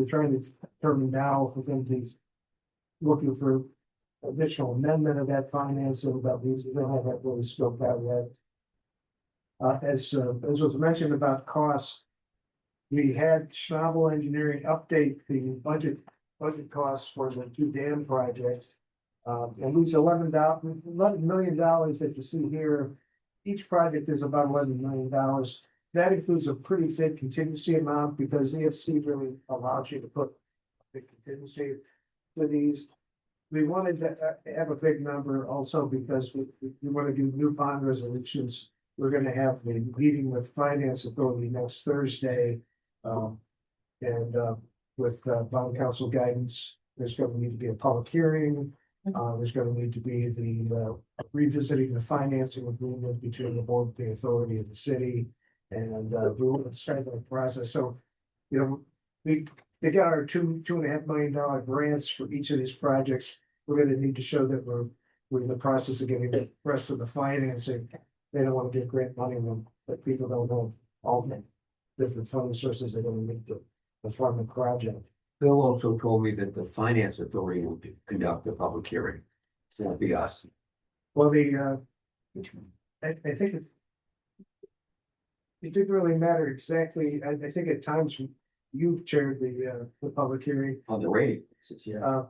trying to determine now if we're going to be looking for additional amendment of that financing, but we don't have that really scoped out yet. As was mentioned about costs, we had Schnabel Engineering update the budget costs for the two dam projects. And these $11 million that you see here, each project is about $11 million. That includes a pretty big contingency amount because EFC really allows you to put the contingency to these. We wanted to have a big number also because we want to do new bond resolutions. We're going to have a meeting with Finance Authority next Thursday. And with bond council guidance, there's going to need to be a public hearing. There's going to need to be the revisiting the financing agreement between the board, the authority, and the city. And we want to start the process. So, you know, they got our $2.5 million grants for each of these projects. We're going to need to show that we're in the process of getting the rest of the financing. They don't want to get grant money when but people don't know all the different funding sources they're going to need to fund the project. Bill also told me that the finance authority will conduct the public hearing. It won't be us. Well, I think it didn't really matter exactly. I think at times you've chaired the public hearing. On the rating, yeah.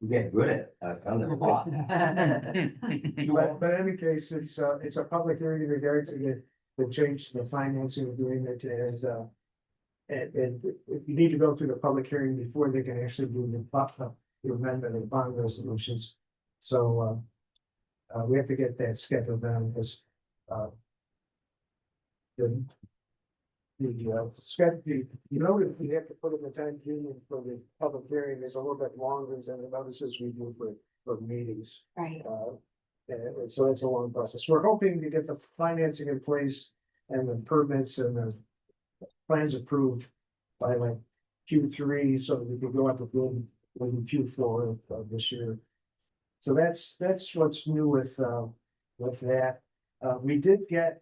We get good at it. I've done it a lot. But in any case, it's a public hearing in regard to the change to the financing agreement and if you need to go through the public hearing before they can actually do the amendment of the bond resolutions. So we have to get that scheduled down because schedule, if we have to put in the time period for the public hearing is a little bit longer than the notices we do for meetings. Right. And so it's a long process. We're hoping to get the financing in place and the permits and the plans approved by like Q3, so that we can go out to bid in Q4 of this year. So that's what's new with that. We did get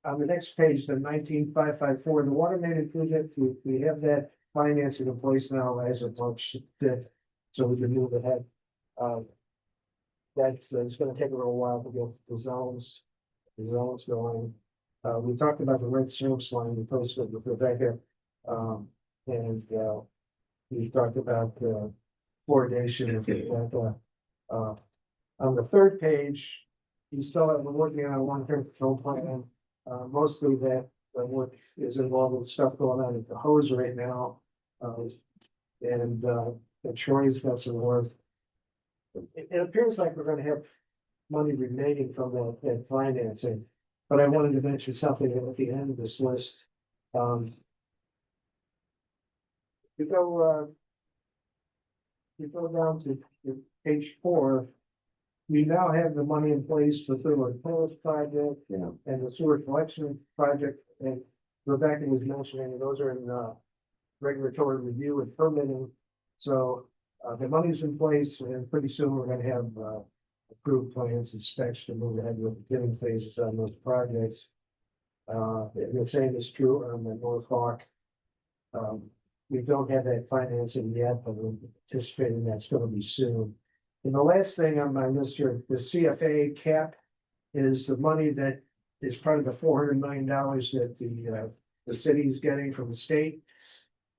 on the next page, the 19554, the water main project, we have that financing in place now as of March 5th, so we can move ahead. That's, it's gonna take a little while to get the zones going. We talked about the lead service line replacement with Rebecca. And we've talked about fluoridation of Rebecca. On the third page, you still have, we're working on a long-term control plan. Mostly that work is involved with stuff going on at the hose right now. And Troy's got some work. It appears like we're gonna have money remaining from that financing, but I wanted to mention something at the end of this list. You go down to page 4. We now have the money in place for the Pillars project, and the sewer collection project, and Rebecca was mentioning, those are in regulatory review and permitting. So the money's in place, and pretty soon we're gonna have approved plans and specs to move ahead with the beginning phases on those projects. The same is true on the North Hawk. We don't have that financing yet, but we're anticipating that's gonna be soon. And the last thing on my list here, the CFA cap is the money that is part of the $400 million that the city's getting from the state.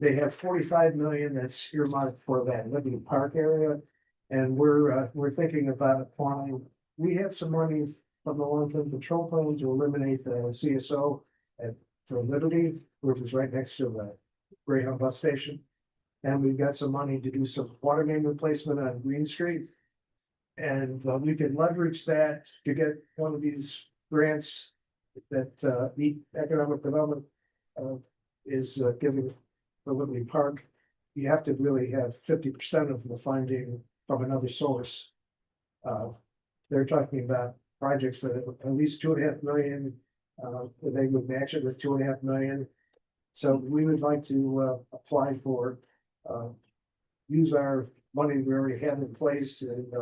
They have 45 million that's earmarked for that Liberty Park area. And we're thinking about applying. We have some money from the long-term control plan to eliminate the CSO for Liberty, which is right next to the Greyhound bus station. And we've got some money to do some water main replacement on Green Street. And we can leverage that to get one of these grants that the economic development is giving for Liberty Park. You have to really have 50% of the funding from another source. They're talking about projects that are at least 2.5 million. They would match it with 2.5 million. So we would like to apply for use our money we already have in place and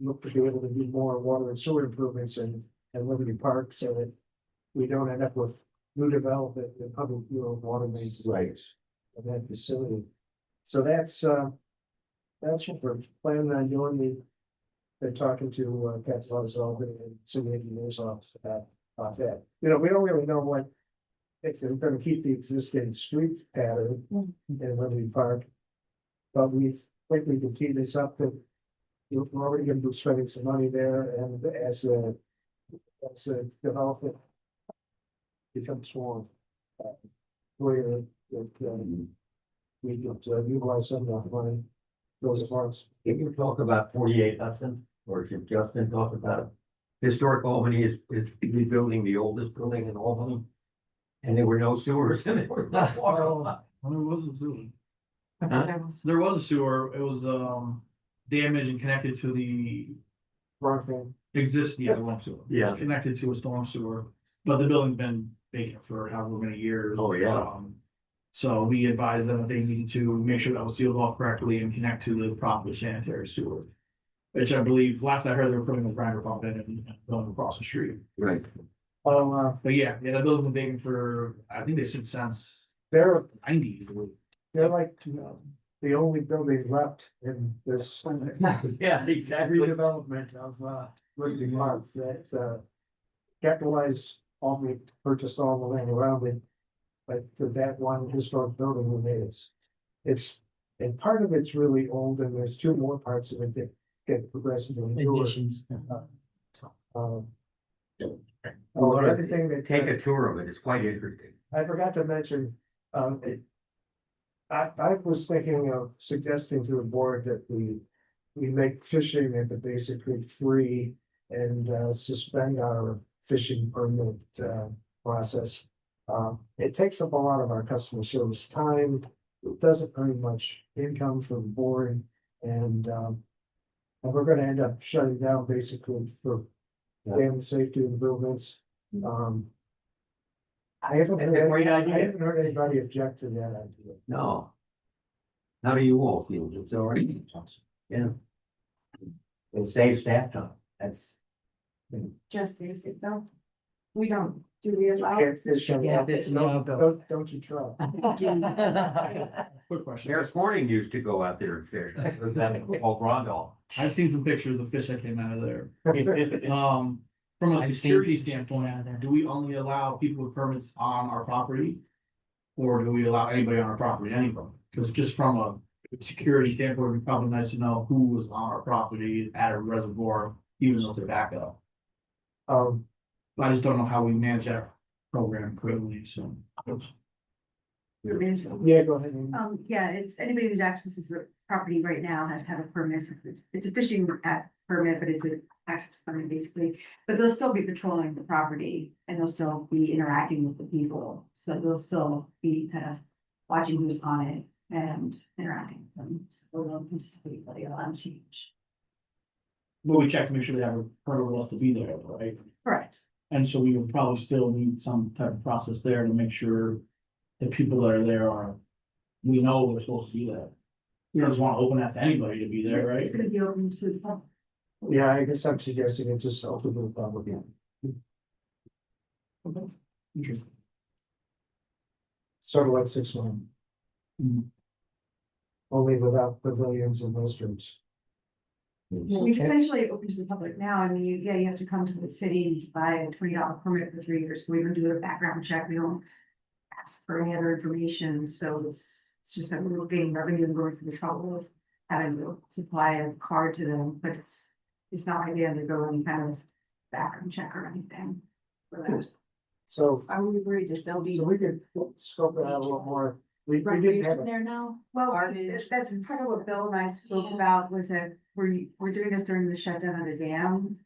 look to be able to do more water and sewer improvements in Liberty Park so that we don't end up with new development and public water mains. Right. Of that facility. So that's what we're planning on doing. We've been talking to Captain Albany and city engineer's office about that. We don't really know what if they're going to keep the existing street pattern in Liberty Park. But we think we can tee this up to we're already going to be spending some money there, and as a development becomes more clear, we could utilize some of that money. Those parts. Can you talk about 48 Hudson, or should Justin talk about it? Historic Albany is rebuilding the oldest building in Albany. And there were no sewers and there were no water. There was a sewer. Huh? There was a sewer. It was damaged and connected to the Wrong thing. existing, the wrong sewer. Yeah. Connected to a storm sewer, but the building's been vacant for however many years. Oh, yeah. So we advised them that they needed to make sure that was sealed off correctly and connect to the proper sanitary sewer. Which I believe, last I heard, they were putting a grinder pump in and going across the street. Right. But yeah, that building's been vacant for, I think they said since They're 90s. like the only building left in this Yeah, exactly. redevelopment of Liberty Park that capitalized Albany purchased all the land around it. But that one historic building remains. And part of it's really old, and there's two more parts of it that get progressively newer. Additions. Everything that Take a tour of it, it's quite interesting. I forgot to mention, I was thinking of suggesting to the board that we make fishing at the Basic Creek free and suspend our fishing permit process. It takes up a lot of our customer service time. It doesn't earn much income for the board, and we're gonna end up shutting down basically for dam safety improvements. I haven't That's a great idea. I haven't heard anybody object to that idea. No. How do you all feel? It's all right. Yeah. It saves staff time. That's. Just basic though. We don't Do we allow? Can't fish on Yeah, that. fish in the Don't- alcove. Don't you try. Quick question. Mayor Corning used to go out there and fish. Was that called Rondell? I've seen some pictures of fish that came out of there. From a I've seen security fish standpoint, out of there. do we only allow people with permits on our property? Or do we allow anybody on our property, anybody? Because just from a security standpoint, it'd be probably nice to know who was on our property at a reservoir, even though they're backup. Um, I just don't know how we manage that program correctly, so. yeah, go ahead. Yeah, it's anybody who's accesses the property right now has to have a permit. It's a fishing permit, but it's an access permit basically. But they'll still be patrolling the property and they'll still be interacting with the people. So they'll still be kind of watching who's on it and interacting with them. So they'll anticipate that a lot of change. But we check to make sure they have a permit with us to be there, right? Correct. And so we would probably still need some type of process there to make sure the people that are there are, we know they're supposed to be there. We don't just want to open that to anybody to be there, right? It's gonna be open to the public. Yeah, I guess I'm suggesting it just open to the public. Interesting. Sort of like 6-1. Mhm. Only without pavilions and restrooms. It's essentially open to the public now. I mean, you have to come to the city and buy a $20 permit for 3 years. We don't do a background check. We don't ask for any other information. So it's just that we're getting revenue and going through the trouble of having to supply a card to them, but it's not like they undergo any kind of background check or anything for that. So, Are we worried that they'll be so we could scope it out a little more. We didn't have recreation it. there now? Well, Garbage. that's part of what Bill and I spoke Yeah. about was that we're doing this during the shutdown of the dam.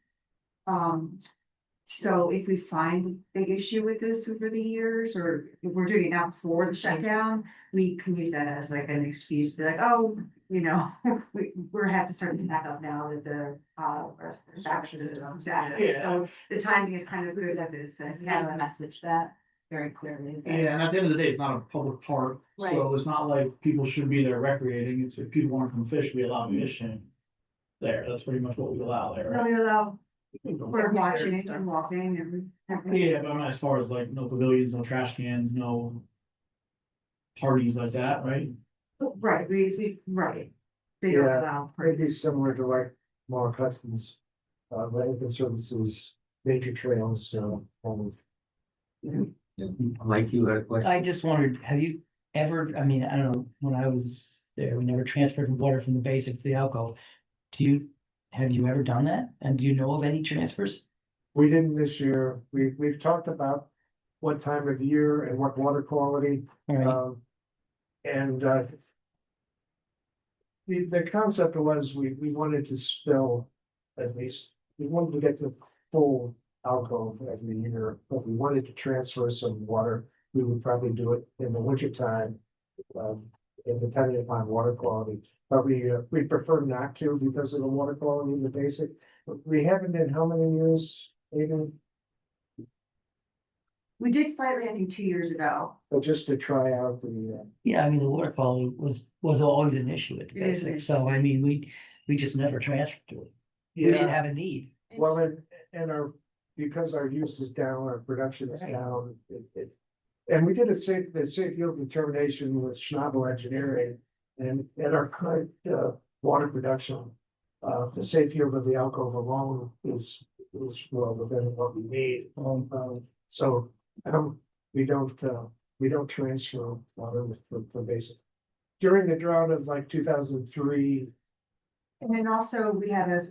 So if we find a big issue with this over the years, or if we're doing it now before the shutdown, we can use that as like an excuse to be like, oh, you know, we're have to start to back up now that the action is exactly. Yeah. So the timing is kind of good at this. This is how to message that very clearly. Yeah, and at the end of the day, it's not a public park, so it's not like people should be there recreating. It's if people want to come fish, we allow fishing there. That's pretty much what we allow there, right? Really allow, we're watching it and walking and. Yeah, but I mean, as far as like no pavilions, no trash cans, no parties like that, right? Right, right. They don't Yeah, allow. It'd be similar to like more customs, land services, nature trails, kind of. Mike, you had a question? I just wondered, have you ever, I mean, I don't know, when I was there, we never transferred water from the basic to the alcove. Have you ever done that? And do you know of any transfers? We didn't this year. We've talked about what time of year and what water quality. All right, And the concept was we wanted to spill at least, we wanted to get to full alcove every year. If we wanted to transfer some water, we would probably do it in the winter time. And depending upon water quality, but we prefer not to because of the water quality in the basic. We haven't in how many years, even, We did slightly, I think, 2 years ago. but just to try out the. yeah, I mean, the water quality was always an issue at the It is an basic, issue. so I mean, we just never transferred to it. We didn't have a need. Well, and because our use is down, our production is down, and we did the safe yield determination with Schnabel Engineering. And at our current, water production, the safe yield of the alcove alone is well within what we need. So, we don't transfer water for basic. During the drought of like 2003, And then also we had a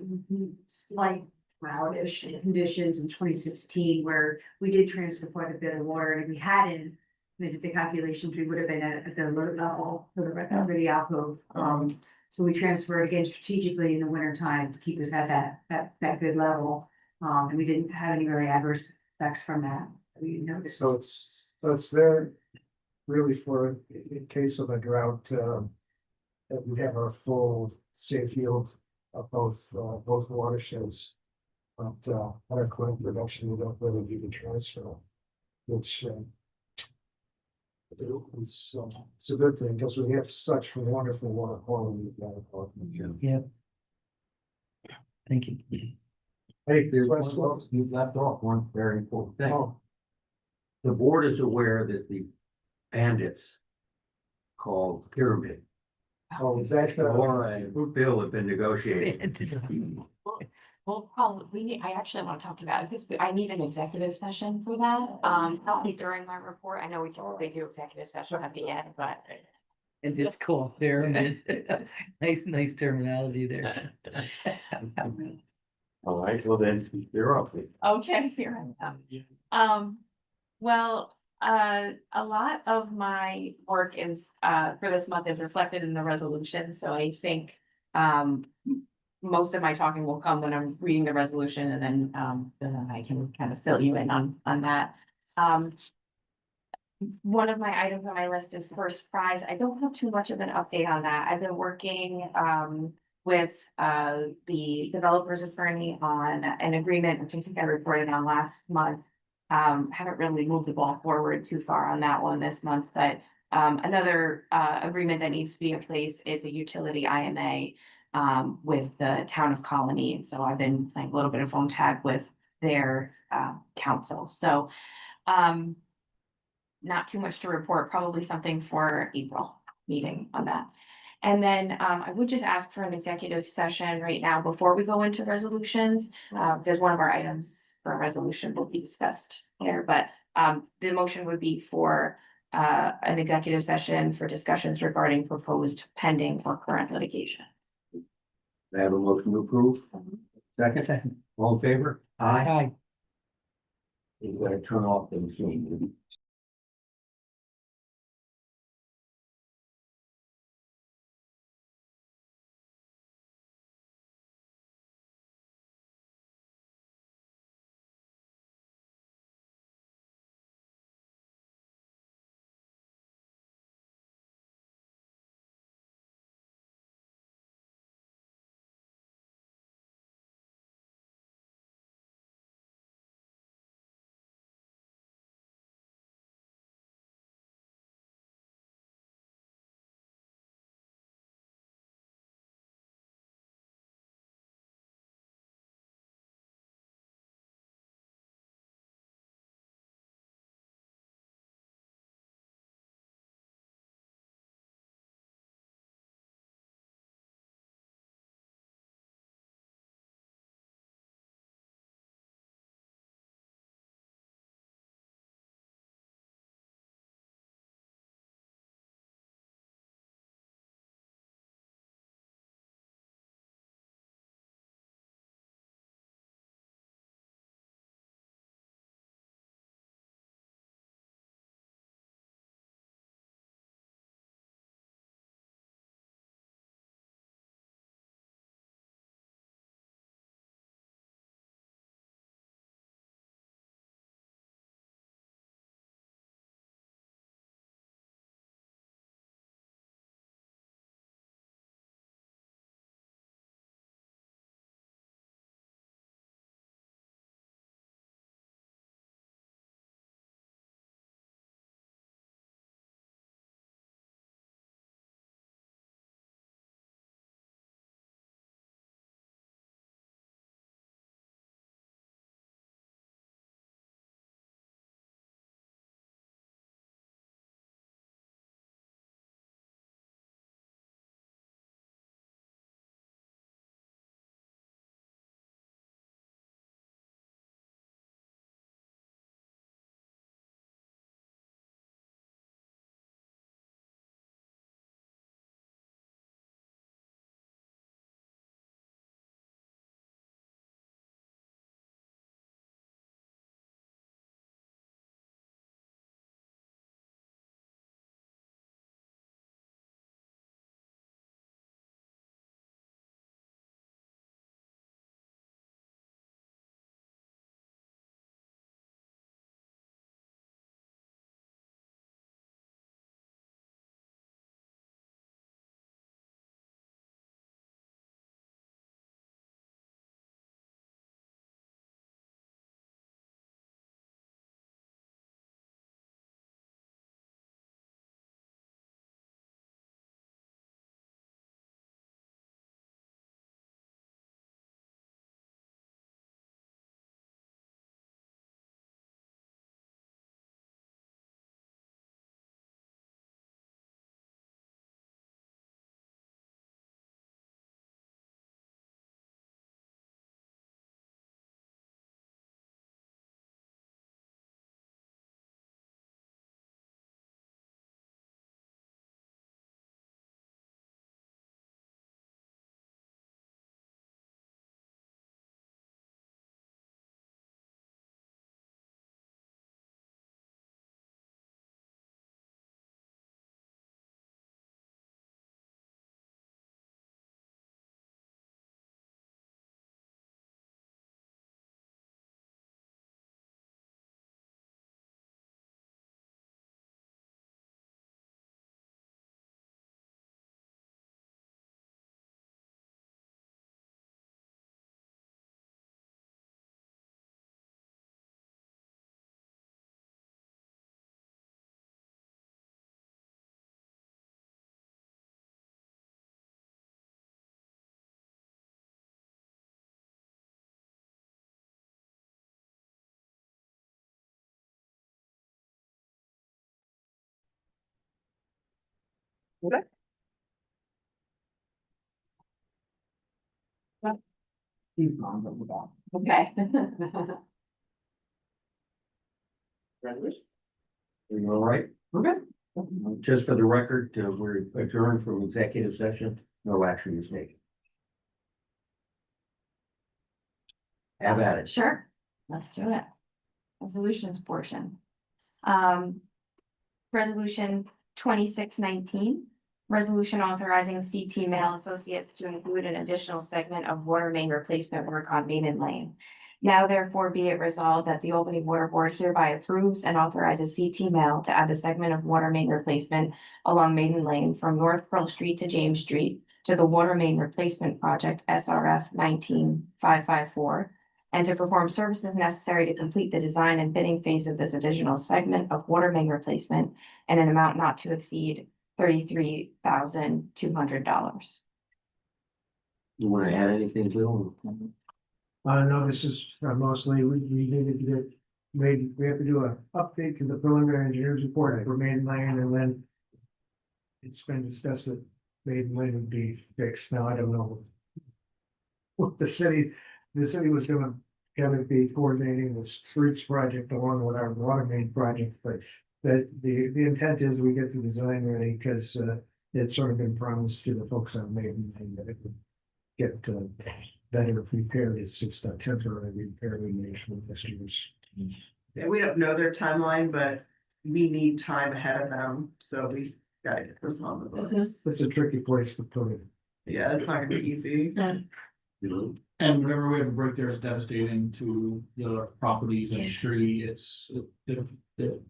slight droughtish conditions in 2016 where we did transfer quite a bit of water, and if we hadn't. We did the calculations, we would have been at the low level for the alcove. So we transferred again strategically in the winter time to keep us at that good level. And we didn't have any very adverse effects from that. We noticed. so it's there really for, in case of a drought, that we have our full safe yield of both watersheds. But, our current production, we don't really need to transfer, which, it's a good thing because we have such wonderful water quality. Yeah. Thank you. Hey, There's question? one, you left off one very important thing. Oh, the board is aware that the bandits called Pyramid, Oh, is that, Laura and Bill have been negotiating. Well, Paul, I actually want to talk to that because I need an executive session for that. Probably during my report. I know we typically do executive session at the end, but. And it's called pyramid. Nice terminology there. All right, well then, you're up. Okay, here I am. Well, a lot of my work is, for this month is reflected in the resolution, so I think, most of my talking will come when I'm reading the resolution and then I can kind of fill you in on that. One of my items on my list is first prize. I don't have too much of an update on that. I've been working, with, the developer's attorney on an agreement, which I think I reported on last month. Haven't really moved the ball forward too far on that one this month, but, another, agreement that needs to be in place is a utility IMA, with the town of Colony. And so I've been playing a little bit of phone tag with their, council. So, not too much to report, probably something for April meeting on that. And then I would just ask for an executive session right now before we go into resolutions, because one of our items for a resolution will be discussed here, but the motion would be for an executive session for discussions regarding proposed pending or current litigation. I have a motion to approve. Second, all in favor? Aye. You gotta turn off the machine. He's gone, but we're back. Okay. You all right? Okay. Just for the record, we're adjourned from executive session, no action is taken. Have at it. Sure, let's do it. Resolutions portion. Resolution 2619. Resolution authorizing CT Mail Associates to include an additional segment of water main replacement work on Maiden Lane. Now therefore be it resolved that the Albany Water Board hereby approves and authorizes CT Mail to add the segment of water main replacement along Maiden Lane from North Pearl Street to James Street to the Water Main Replacement Project SRF 19554, and to perform services necessary to complete the design and bidding phase of this additional segment of water main replacement in an amount not to exceed $33,200. You wanna add anything to No, this is mostly, we needed to get, we have to do an update to the preliminary engineer's report for Maiden Lane, and then it's been discussed that Maiden Lane would be fixed. Now, I don't know what the city was gonna be coordinating the streets project along with our water main project, but that the intent is we get the design ready, because it's sort of been promised to the folks on Maiden Lane that it would get better prepared. It's just a temporary repair we made for this year's. Yeah, we don't know their timeline, but we need time ahead of them, so we gotta get this on the books. It's a tricky place to put it. Yeah, it's not gonna be easy. it? You know, And whenever we have a break there, it's devastating to the properties and the street. It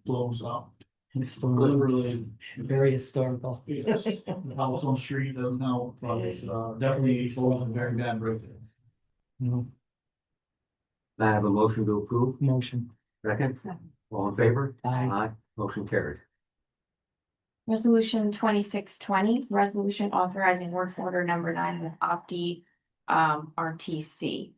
blows up. Historical, Literally, very historical. yes. The house on street doesn't help, but it's definitely was a very bad break there. No, I have a motion to approve, motion. second, all in favor? Aye. Motion carried. Resolution 2620, resolution authorizing work order number 9 with Opti RTC.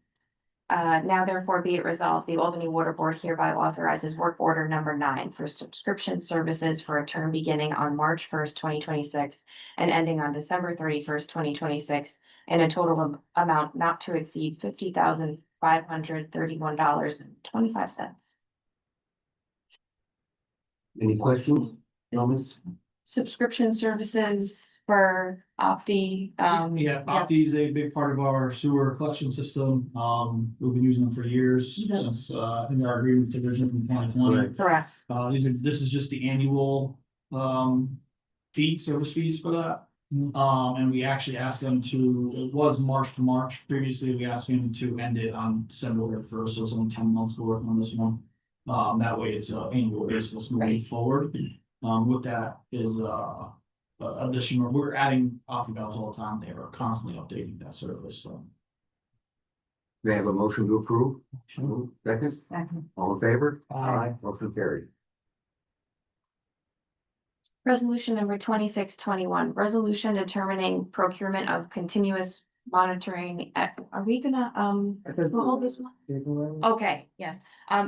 Now therefore be it resolved, the Albany Water Board hereby authorizes work order number 9 for subscription services for a term beginning on March 1st, 2026 and ending on December 31st, 2026, in a total of amount not to exceed $50,531.25. Any questions? This is subscription services for Opti. Yeah, Opti is a big part of our sewer collection system. We've been using them for years Yeah. since in our agreement division from 2020. Right. Correct. This is just the annual service fees for that. And we actually asked them to, it was March to March. Previously, we asked them to end it on December 1st, so it's only 10 months working on this one. That way it's an annual basis moving Right. forward. With that is additional, we're adding Opti valves all the time. They are constantly updating that service, so. May I have a motion to approve? Second, Second. all in favor? Aye. Motion carried. Resolution number 2621, resolution determining procurement of continuous monitoring. Are we gonna, we'll hold this one? Okay, yes.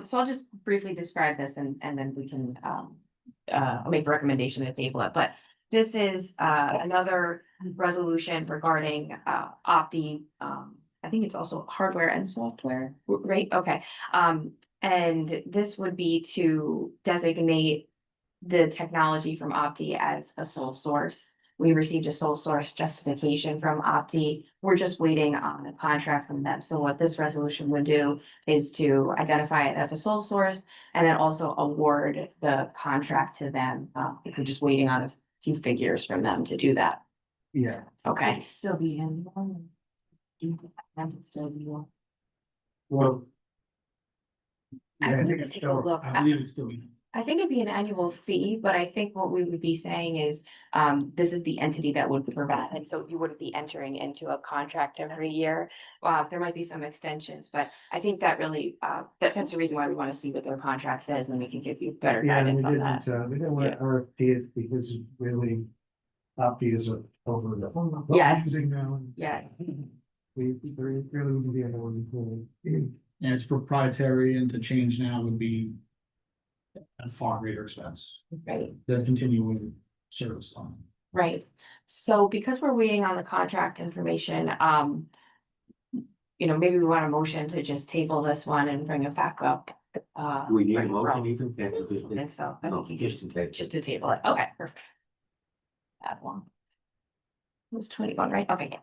So I'll just briefly describe this and then we can, I'll make a recommendation to table it, but this is, another resolution regarding, Opti. I think it's also hardware and software, right? Okay. And this would be to designate the technology from Opti as a sole source. We received a sole source justification from Opti. We're just waiting on a contract from them. So what this resolution would do is to identify it as a sole source and then also award the contract to them. We're just waiting on a few figures from them to do that. Yeah, Okay. Still be in. Still be. well. Yeah, I think it's still. I believe it's still. I think it'd be an annual fee, but I think what we would be saying is, this is the entity that would provide, and so you wouldn't be entering into a contract every year. There might be some extensions, but I think that really, that's the reason why we want to see what their contract says, and we can give you better Yeah, and guidance on that. we didn't want to RFP it because it really, Opti is over the. Yes. Using now. Yeah, We really wouldn't be able to. And it's proprietary, and to change now would be a far greater expense right. than continuing service on. Right, so because we're waiting on the contract information, maybe we want a motion to just table this one and bring it back up. Do we need a for April. motion even? I think so. I No, think you just in case. just to table it. Okay, perfect. Add one. It was 21, right? Okay.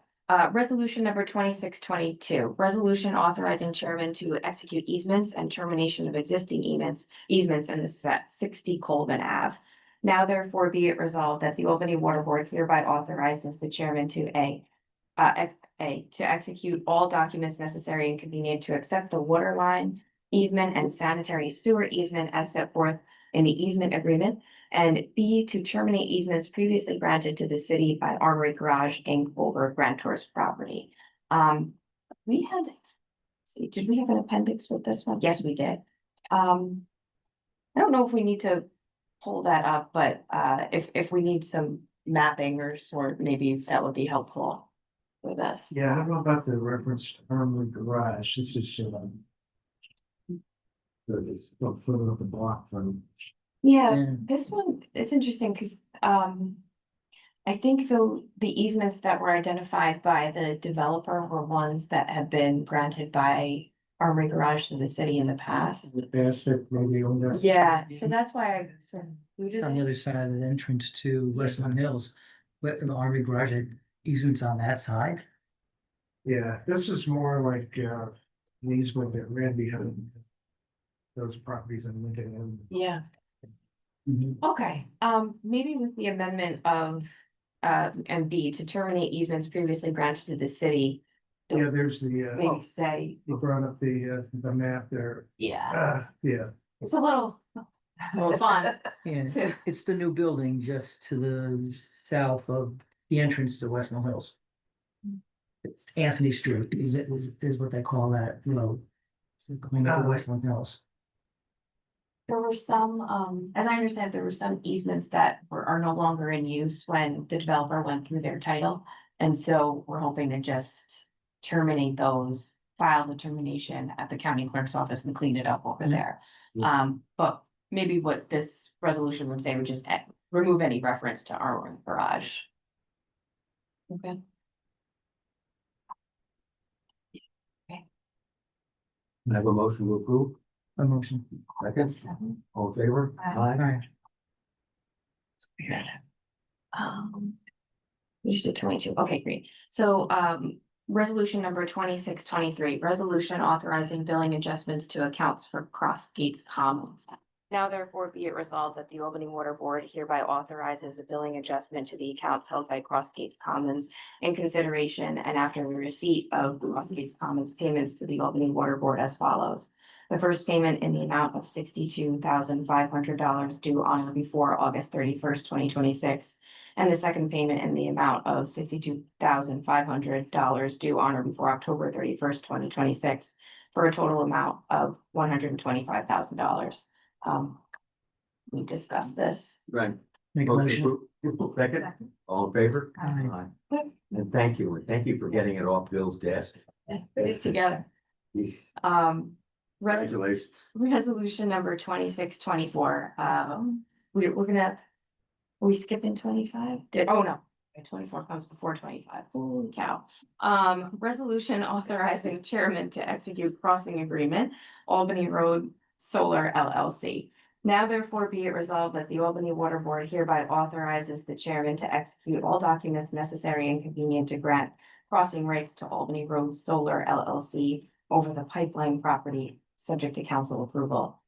Resolution number 2622, resolution authorizing chairman to execute easements and termination of existing easements, and this is at 60 Colvin Ave. Now therefore be it resolved that the Albany Water Board hereby authorizes the chairman to to execute all documents necessary and convenient to accept the water line easement and sanitary sewer easement as set forth in the easement agreement. And B, to terminate easements previously granted to the city by Armory Garage Inc. over grantor's property. We had, let's see, did we have an appendix with this one? Yes, we did. I don't know if we need to pull that up, but if we need some mapping or sort, maybe that would be helpful with us. Yeah, I don't know about the reference to Armory Garage, this is, further up the block from. Yeah, Yeah. this one, it's interesting because I think the easements that were identified by the developer were ones that have been granted by Armory Garage to the city in the past. The basket, maybe on that. Yeah, so that's why I sort of It's included on the it. other side of the entrance to Westland Hills, where the Army Garage had easements on that side. Yeah, this is more like, an easement that ran behind those properties in Lincoln Avenue. Yeah, okay, maybe with the amendment of and B, to terminate easements previously granted to the city. Yeah, there's Maybe say, you brought up the map there. yeah, Yeah, it's a little fun Yeah, to, it's the new building just to the south of the entrance to Westland Hills. It's Anthony Street is what they call that road. Going up to Westland Hills. there were some, as I understand, there were some easements that are no longer in use when the developer went through their title. And so we're hoping to just terminate those, file the termination at the county clerk's office and clean it up over there. But maybe what this resolution would say would just remove any reference to our garage. Okay. I have a motion to approve. A motion. Second, all in favor? Aye. We just did 22. Okay, great. So, resolution number 2623, resolution authorizing billing adjustments to accounts for Cross Gates Commons. Now therefore be it resolved that the Albany Water Board hereby authorizes a billing adjustment to the accounts held by Cross Gates Commons in consideration and after the receipt of Cross Gates Commons payments to the Albany Water Board as follows. The first payment in the amount of $62,500 due on or before August 31st, 2026. And the second payment in the amount of $62,500 due on or before October 31st, 2026, for a total amount of $125,000. We discussed this. Right. Make a motion. approved. Second, all in favor? Aye. And thank you for getting it off Bill's desk. Put it together. Jeez. Resolution Congratulations. number 2624. We're gonna, are we skipping 25? Oh, no. 24 comes before 25. Holy cow. Resolution authorizing chairman to execute crossing agreement, Albany Road Solar LLC. Now therefore be it resolved that the Albany Water Board hereby authorizes the chairman to execute all documents necessary and convenient to grant crossing rights to Albany Road Solar LLC over the pipeline property, subject to council approval.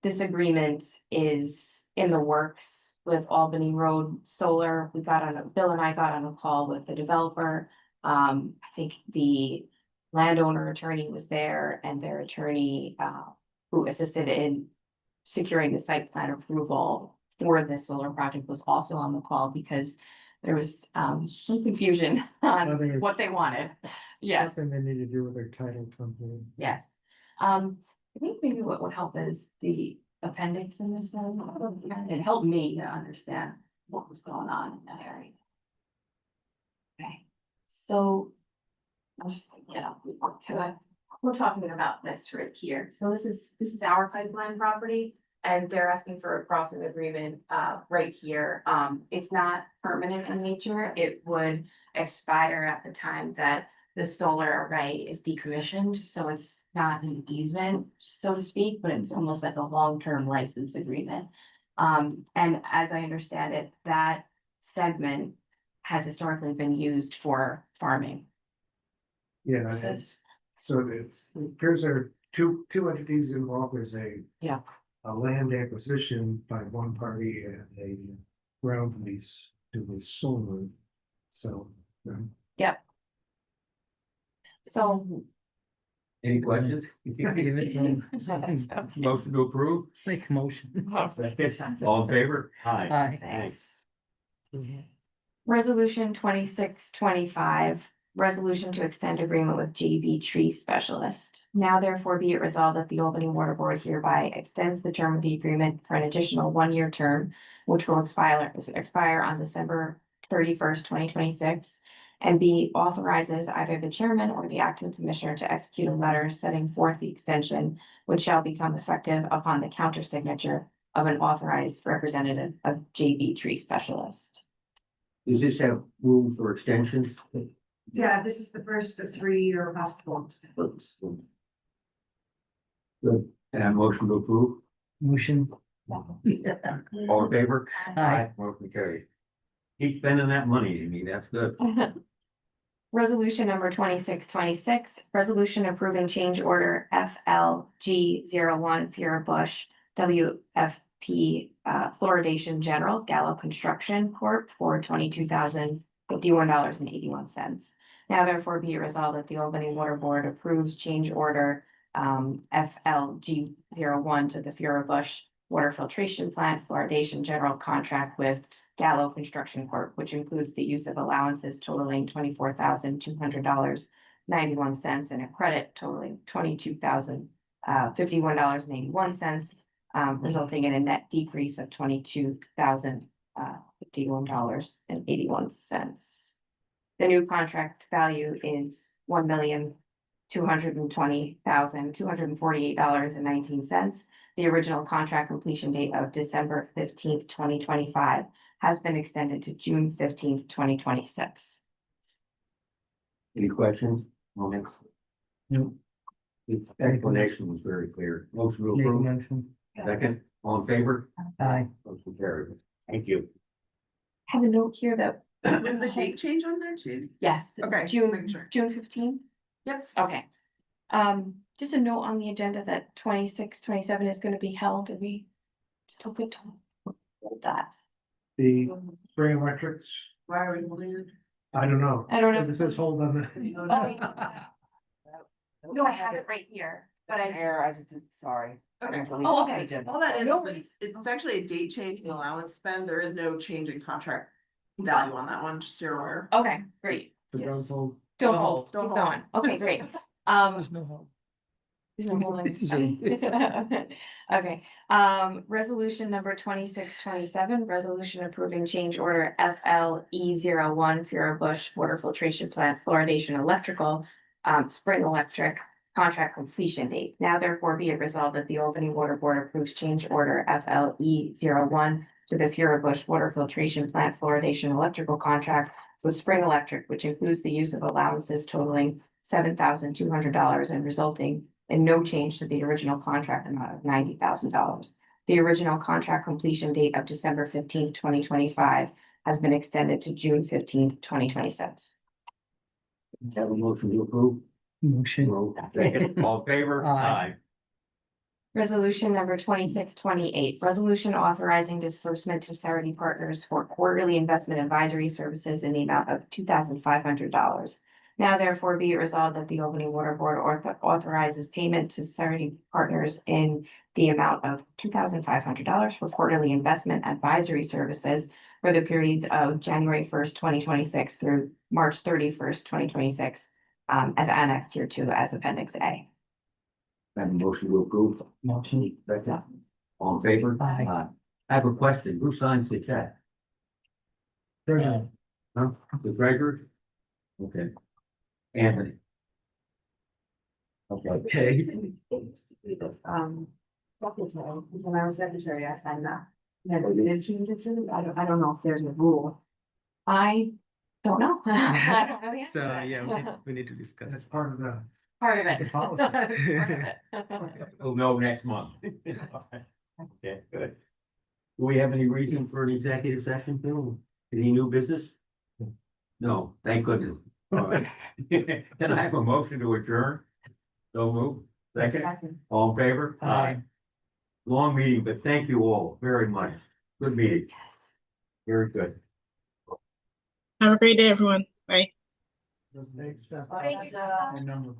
This agreement is in the works with Albany Road Solar. Bill and I got on a call with the developer. I think the landowner attorney was there and their attorney, who assisted in securing the site plan approval for this solar project was also on the call because there was some confusion on what they wanted. Yes. Something they need to do with their title company. Yes. I think maybe what would help is the appendix in this one. It helped me to understand what was going on in that area. Okay, so I'll just get up to it. We're talking about this right here. So this is our pipeline property. And they're asking for a crossing agreement, right here. It's not permanent in nature. It would expire at the time that the solar array is decommissioned, so it's not an easement, so to speak, but it's almost like a long-term license agreement. And as I understand it, that segment has historically been used for farming. Yeah, purposes. so it appears there are two entities involved. There's Yeah. a land acquisition by one party and a ground lease to the solar. So, So. Any questions? Give it, Motion to approve? make a motion. All in favor? Aye. Thanks. Resolution 2625, resolution to extend agreement with JB Tree Specialist. Now therefore be it resolved that the Albany Water Board hereby extends the term of the agreement for an additional one-year term, which will expire on December 31st, 2026. And B, authorizes either the chairman or the acting commissioner to execute a letter setting forth the extension, which shall become effective upon the counter signature of an authorized representative of JB Tree Specialist. Does this have room for extensions? Yeah, this is the first of 3-year possible. Good. And motion to approve? Motion. All in favor? Aye. Motion carried. Keep spending that money, I mean, that's good. Resolution number 2626, resolution approving change order FLG 01 Fiera Bush WFP Fluoridation General Gallo Construction Corp. for $22,051.81. Now therefore be it resolved that the Albany Water Board approves change order FLG 01 to the Fiera Bush Water Filtration Plant Fluoridation General Contract with Gallo Construction Corp., which includes the use of allowances totaling $24,200.91 and a credit totaling $22,051.81, resulting in a net decrease of $22,051.81. The new contract value is $1,220,248.19. The original contract completion date of December 15th, 2025 has been extended to June 15th, 2026. Any questions? Comments? No. The explanation was very clear. Motion to Make a approve. motion. Second, all in favor? Aye. Motion carried. Thank you. I have a note here that. Was the date change on there too? Yes. Okay, just June, making sure. June 15th? Yep. Okay. Just a note on the agenda that 26, 27 is gonna be held. Are we still good to hold that? the spring electrics, Why are we holding it? I don't know. I don't know. It says hold on the. No, I have it right here, but I. Error, I just did, sorry. Okay. Oh, okay. All that is, No it's actually a date change in allowance spend. There is no change in contract value on that one, just so you're aware. Okay, great. Don't hold. Don't hold, Don't keep hold. going. Okay, great. There's no hold. There's no holding. Okay, resolution number 2627, resolution approving change order FLE 01 Fiera Bush Water Filtration Plant Fluoridation Electrical, Spring Electric contract completion date. Now therefore be it resolved that the Albany Water Board approves change order FLE 01 to the Fiera Bush Water Filtration Plant Fluoridation Electrical contract with Spring Electric, which includes the use of allowances totaling $7,200 and resulting in no change to the original contract amount of $90,000. The original contract completion date of December 15th, 2025 has been extended to June 15th, 2026. Have a motion to approve? Motion. Second, all in favor? Aye. Resolution number 2628, resolution authorizing disbursement to Cerity Partners for quarterly investment advisory services in the amount of $2,500. Now therefore be it resolved that the Albany Water Board authorizes payment to Cerity Partners in the amount of $2,500 for quarterly investment advisory services for the periods of January 1st, 2026 through March 31st, 2026, as annexed here to as Appendix A. Have a motion to approve? Motion. Second, all in favor? Aye. I have a question. Who signs the check? Treasurer. Huh? The treasurer? Okay. Anthony. Okay. Okay. secretary, because when I was secretary, I signed that. Never did change it to, I don't know if there's a rule. I don't know. I don't know the answer So, to that. yeah, we need to discuss. That's part of the Part of it. policy. Part of it. We'll know next month. Okay, good. Do we have any reason for an executive session, Bill? Any new business? No, thank goodness. All right. Can I have a motion to adjourn? So move. Second, all in favor? Aye. Long meeting, but thank you all very much. Good meeting. Yes. Very good. Have a great day, everyone. Bye. Those dates, Thank you. my number.